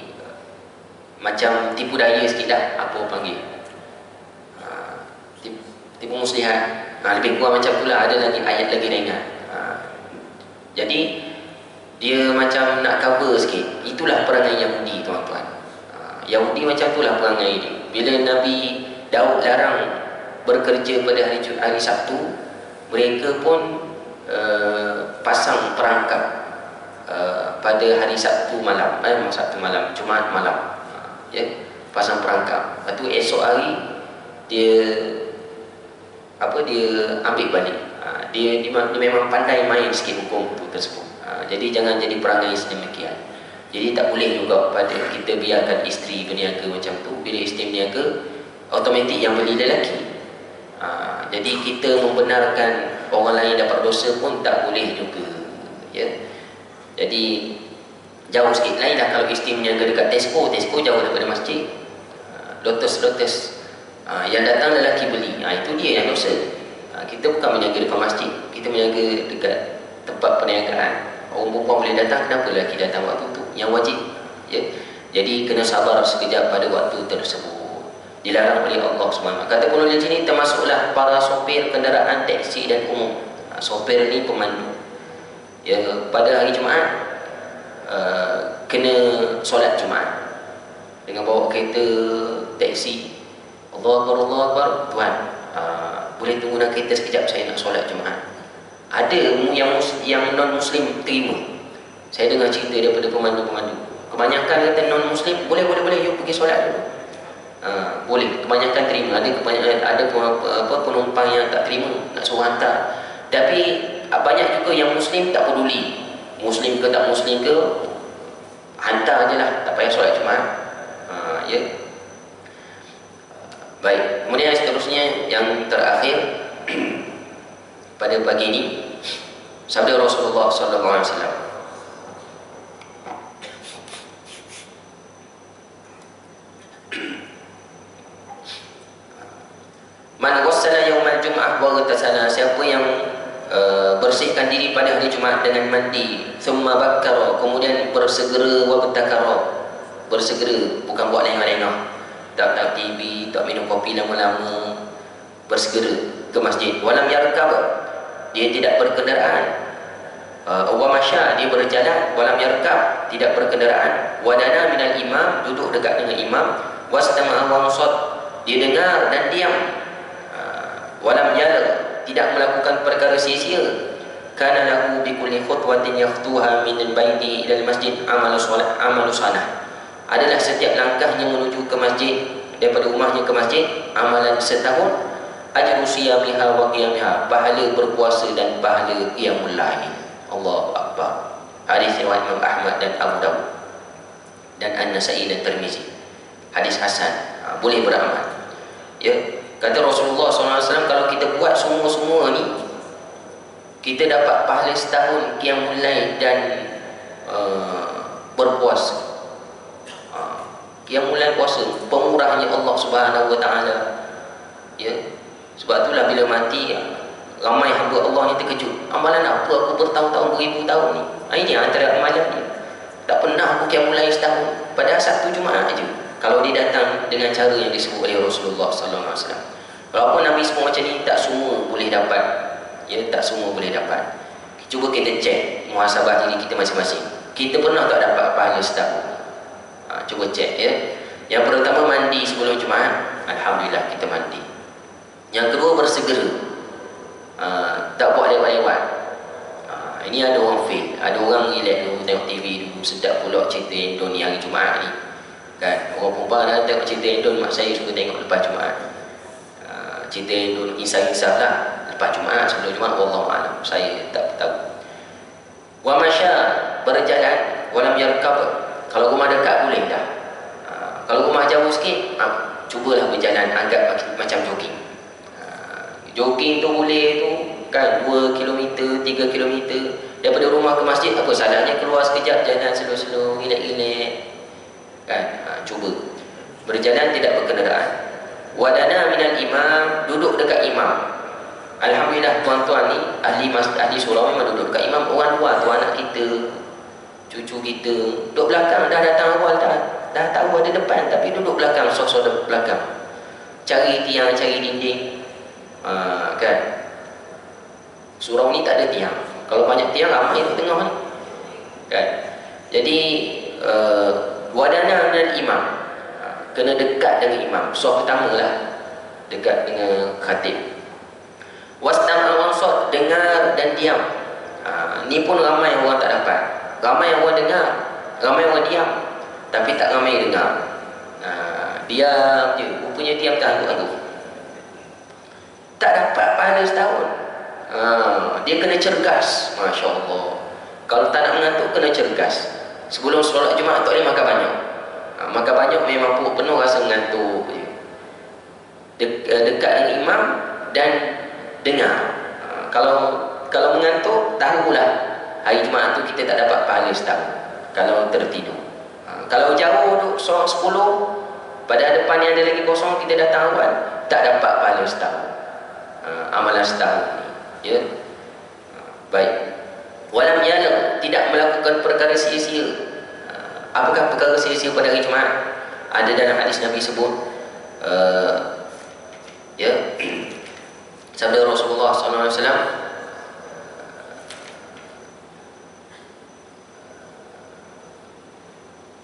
A: macam tipu daya sikit lah, apa orang panggil, tipu muslihat. Lebih kurang macam tu lah. Ada lagi ayat lagi lainnya. Jadi dia macam nak cover sikit. Itulah perangai Yahudi tuan-tuan. Yahudi macam itulah perangai dia. Bila Nabi Daud larang bekerja pada hari Sabtu, mereka pun pasang perangkap pada hari Sabtu malam, Jumaat malam, ya, pasang perangkap. Lepas tu esok hari dia ambil balik. Dia memang pandai main sikit hukum tu tersebut. Jadi jangan jadi perangai sedemikian. Jadi tak boleh juga pada kita biarkan isteri berniaga macam tu. Bila isteri berniaga, automatik yang beli lelaki. Jadi kita membenarkan orang lain dapat dosa pun tak boleh juga. Ya. Jadi jauh sikit. Lain lah kalau isteri meniaga dekat Tesco jauh daripada masjid. Lotus yang datang lelaki beli, itu dia yang dosa. Kita bukan meniaga depan masjid, kita meniaga dekat tempat perniagaan. Orang perempuan boleh datang, kenapa lelaki datang waktu tu? Yang wajib, ya. Jadi kena sabar sekejap pada waktu tersebut. Dilarang oleh Allah SWT. Kata penulis sini, termasuklah para sopir kenderaan teksi dan umum. Sopir ni pemandu, ya, pada hari Jumaat kena solat Jumaat dengan bawa kereta teksi. Allah Akbar, Tuhan, boleh tunggu dalam kereta sekejap, saya nak solat Jumaat. Ada yang non-Muslim terima. Saya dengar cerita daripada pemandu-pemandu. Kebanyakan kata non-Muslim, boleh, you pergi solat dulu. Boleh, kebanyakan terima. Ada penumpang yang tak terima, nak suruh hantar. Tapi banyak juga yang Muslim tak peduli, Muslim ke tak Muslim ke, hantar je lah, tak payah solat Jumaat. Ya. Baik, kemudian seterusnya yang terakhir pada pagi ini, sabda Rasulullah SAW. Man ghassala yaumal jum'ah wa ghatasala, siapa yang bersihkan diri pada hari Jumaat dengan mandi, thumma bakkara, kemudian bersegera, wa batakara, bersegera, bukan buat lengah-lengah, tak TV, tak minum kopi lama-lama, bersegera ke masjid. Walam yarkab, dia tidak berkenderaan. Wa masya, dia berjalan. Walam yarkab, tidak berkenderaan. Wadana minal imam, duduk dekat dengan imam. Wastama'a wa ansat, dia dengar dan diam. Walam yal, tidak melakukan perkara sia-sia. Kana lahu bi kulli khutwatin yakhtuha min al-baiti ila al-masjid amalu salah. Adalah setiap langkahnya menuju ke masjid, daripada rumahnya ke masjid, amalan setahun. Ajru siyamiha wa qiyamiha, pahala berpuasa dan pahala qiyamul lail. Allahu akbar. Hadis riwayat Imam Ahmad dan Abu Dawud dan An-Nasa'i dan Tirmizi. Hadis hasan. Boleh beramal. Ya, kata Rasulullah SAW, kalau kita buat semua-semua ni, kita dapat pahala setahun qiyamul lail dan berpuasa. Qiyamul lail, puasa, pemurahnya Allah Subhanahu wa taala. Ya. Sebab itulah bila mati, ramai hamba Allah ni terkejut. Amalan apa aku bertahun-tahun, beribu tahun ni? Ini antara amalan dia. Tak pernah aku qiyamul lail setahun, padahal satu Jumaat aja. Kalau dia datang dengan cara yang disebut oleh Rasulullah sallallahu alaihi wasallam. Walaupun Nabi semua macam ni, tak semua boleh dapat. Ya, tak semua boleh dapat. Cuba kita cek muhasabah diri kita masing-masing. Kita pernah tak dapat pahala setahun? Cuba cek, ya. Yang pertama, mandi sebelum Jumaat. Alhamdulillah kita mandi. Yang kedua, bersegera, tak buat lewat-lewat. Ini ada orang fail, ada orang relax dulu, tengok TV dulu, sedap pula cerita Indon ni hari Jumaat ni, kan. Orang perempuan dah tengok cerita Indon, mak saya suka tengok lepas Jumaat. Cerita Indon, kisah-kisah lah lepas Jumaat, sebelum Jumaat, wallahualam, saya tak tahu. Wa masya, berjalan. Walam yarkab, kalau rumah dekat boleh dah. Kalau rumah jauh sikit, cubalah berjalan agak macam jogging. Jogging tu boleh tu kan, 2 km, 3 km daripada rumah ke masjid. Apa salahnya keluar sekejap, jalan slow-slow, relax-relax, kan. Cuba berjalan, tidak berkenderaan. Wadana minal imam, duduk dekat imam. Alhamdulillah tuan-tuan ni ahli surau memang duduk dekat imam. Orang luar tu, anak kita, cucu kita, duduk belakang, dah datang awal, dah tahu ada depan, tapi duduk belakang, sok-sok belakang, cari tiang, cari dinding. Kan, surau ni tak ada tiang. Kalau banyak tiang, ramai di tengah ni, kan. Jadi wadana dengan imam, kena dekat dengan imam. Soal pertama lah, dekat dengan khatib. Wastam al-wansat, dengar dan diam. Ni pun ramai orang tak dapat. Ramai orang dengar, ramai orang diam, tapi tak ramai dengar. Diam je, rupanya diam tak anggup-anggup. Tak dapat pahala setahun. Dia kena cergas. Masya Allah. Kalau tak nak mengantuk, kena cergas. Sebelum solat Jumaat tak boleh makan banyak. Makan banyak memang penuh rasa mengantuk. Dekat dengan imam dan dengar. Kalau mengantuk, tahulah hari Jumaat tu kita tak dapat pahala setahun. kalau tertidur. Kalau jauh duduk seorang 10, pada depan yang ada lagi kosong, kita datang awal, tak dapat pahala setahun. Amalan setahun ni, ya. Baik. Walam yalaq, tidak melakukan perkara sia-sia. Apakah perkara sia-sia pada hari Jumaat? Ada dalam hadis Nabi sebut, ya, sabda Rasulullah SAW,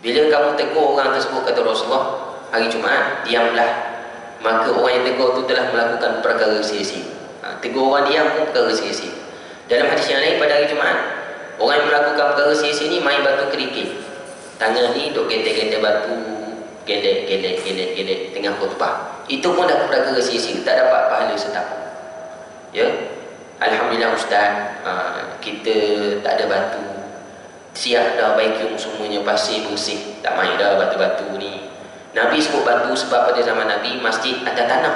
A: bila kamu tegur orang tersebut, kata Rasulullah, hari Jumaat, diamlah, maka orang yang tegur itu telah melakukan perkara sia-sia. Tegur orang diam pun perkara sia-sia. Dalam hadis yang lain, pada hari Jumaat, orang yang melakukan perkara sia-sia ni main batu kerikil. Tangan ni duk getek-getek batu, gelek tengah khutbah. Itu pun dah perkara sia-sia, tak dapat pahala setahun. Ya, alhamdulillah ustaz, kita tak ada batu, siap dah vacuum semuanya, pasir bersih, tak main dah batu-batu ni. Nabi sebut batu sebab pada zaman Nabi masjid atas tanah,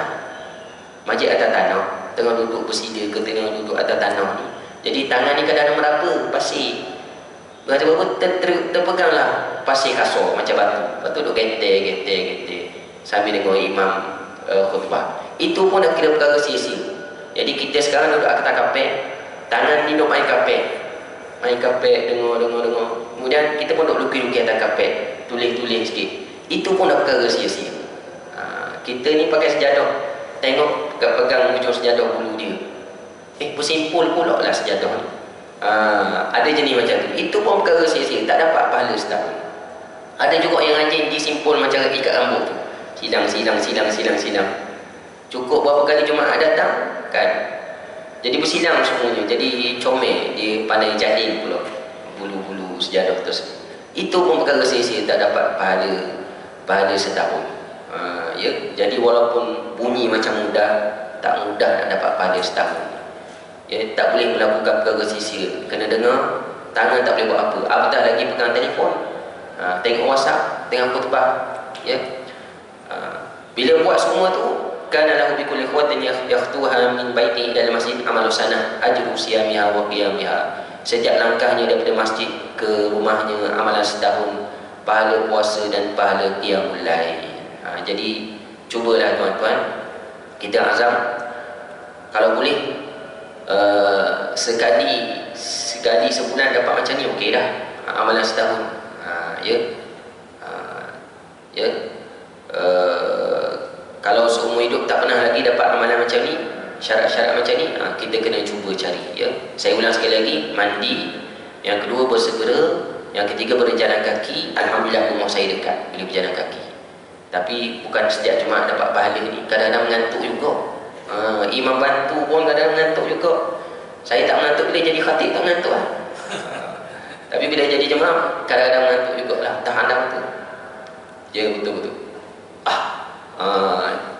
A: masjid atas tanah, tengah duduk bersila ke tengah duduk atas tanah ni, jadi tangan ni kadang-kadang meraba pasir, berarti apa, terpeganglah pasir kasar macam batu, lepas tu duduk getek sambil dengar imam khutbah. Itu pun dah kira perkara sia-sia. Jadi kita sekarang duduk atas kapek, tangan ni duduk main kapek, dengar, kemudian kita pun duduk lukis-lukis atas kapek, tulis sikit. Itu pun dah perkara sia-sia. Kita ni pakai sejadah, tengok pegang ujung sejadah bulu dia, bersimpul pula lah sejadah ni. Ada jenis macam tu. Itu pun perkara sia-sia, tak dapat pahala setahun. Ada juga yang rajin disimpul macam ikat rambut tu, silang. Cukup berapa kali Jumaat datang kan, jadi bersilang semuanya, jadi comel, dia pandai jalin pula bulu-bulu sejadah tersebut. Itu pun perkara sia-sia, tak dapat pahala setahun. Ya, jadi walaupun bunyi macam mudah, tak mudah nak dapat pahala setahun. Ya, tak boleh melakukan perkara sia-sia, kena dengar, tangan tak boleh buat apa, apatah lagi pegang telefon, tengok WhatsApp tengah khutbah. Ya, bila buat semua tu, kana lahu bi kulli khuwatin yakhtuha min baiti ila masjid amalu sanah ajru siyamiha wa qiyamiha. Setiap langkahnya daripada masjid ke rumahnya amalan setahun, pahala puasa dan pahala qiyamul lail. Jadi cubalah tuan-tuan, kita azam kalau boleh sekali sebulan dapat macam ni, okey dah, amalan setahun. Kalau seumur hidup tak pernah lagi dapat amalan macam ni, syarat-syarat macam ni, kita kena cuba cari. Ya, saya ulang sekali lagi, mandi, yang kedua bersegera, yang ketiga berjalan kaki. Alhamdulillah rumah saya dekat, boleh berjalan kaki. Tapi bukan setiap Jumaat dapat pahala ni, kadang-kadang mengantuk juga. Imam bantu pun kadang mengantuk juga. Saya tak mengantuk, bila jadi khatib tak mengantuk lah. Tapi bila jadi jemaah, kadang-kadang mengantuk juga lah, tahan dah tu. Ya, betul-betul.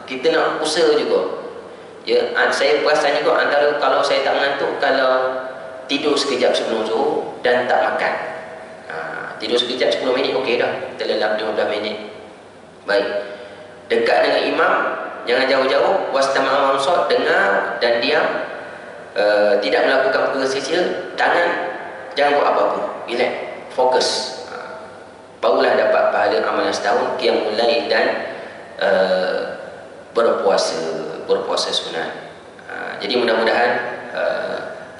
A: Kita nak usaha juga. Ya, saya perasan juga antara kalau saya tak mengantuk, kalau tidur sekejap sebelum zuhur dan tak makan. Tidur sekejap 10 minit, okey dah, terlelap 15 minit. Baik. Dekat dengan imam, jangan jauh-jauh, wastama'a mamsad, dengar dan diam, tidak melakukan perkara sia-sia, tangan jangan buat apa-apa, relax, fokus. Barulah dapat pahala amalan setahun, qiyamul lail dan berpuasa sunat. Jadi mudah-mudahan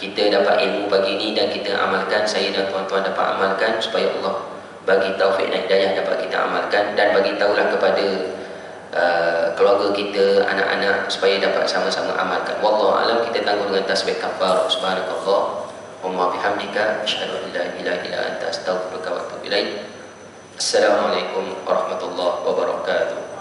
A: kita dapat ilmu pagi ini dan kita amalkan, saya dan tuan-tuan dapat amalkan, supaya Allah bagi taufik dan hidayah dapat kita amalkan, dan bagi tahulah kepada keluarga kita, anak-anak, supaya dapat sama-sama amalkan. Wallahu alam. Kita tangguh dengan tasbih kafar. Subhanakallah wa bihamdika asyhadu an la ilaha illa anta astaghfiruka wa atubu ilaik. Assalamualaikum warahmatullahi wabarakatuh.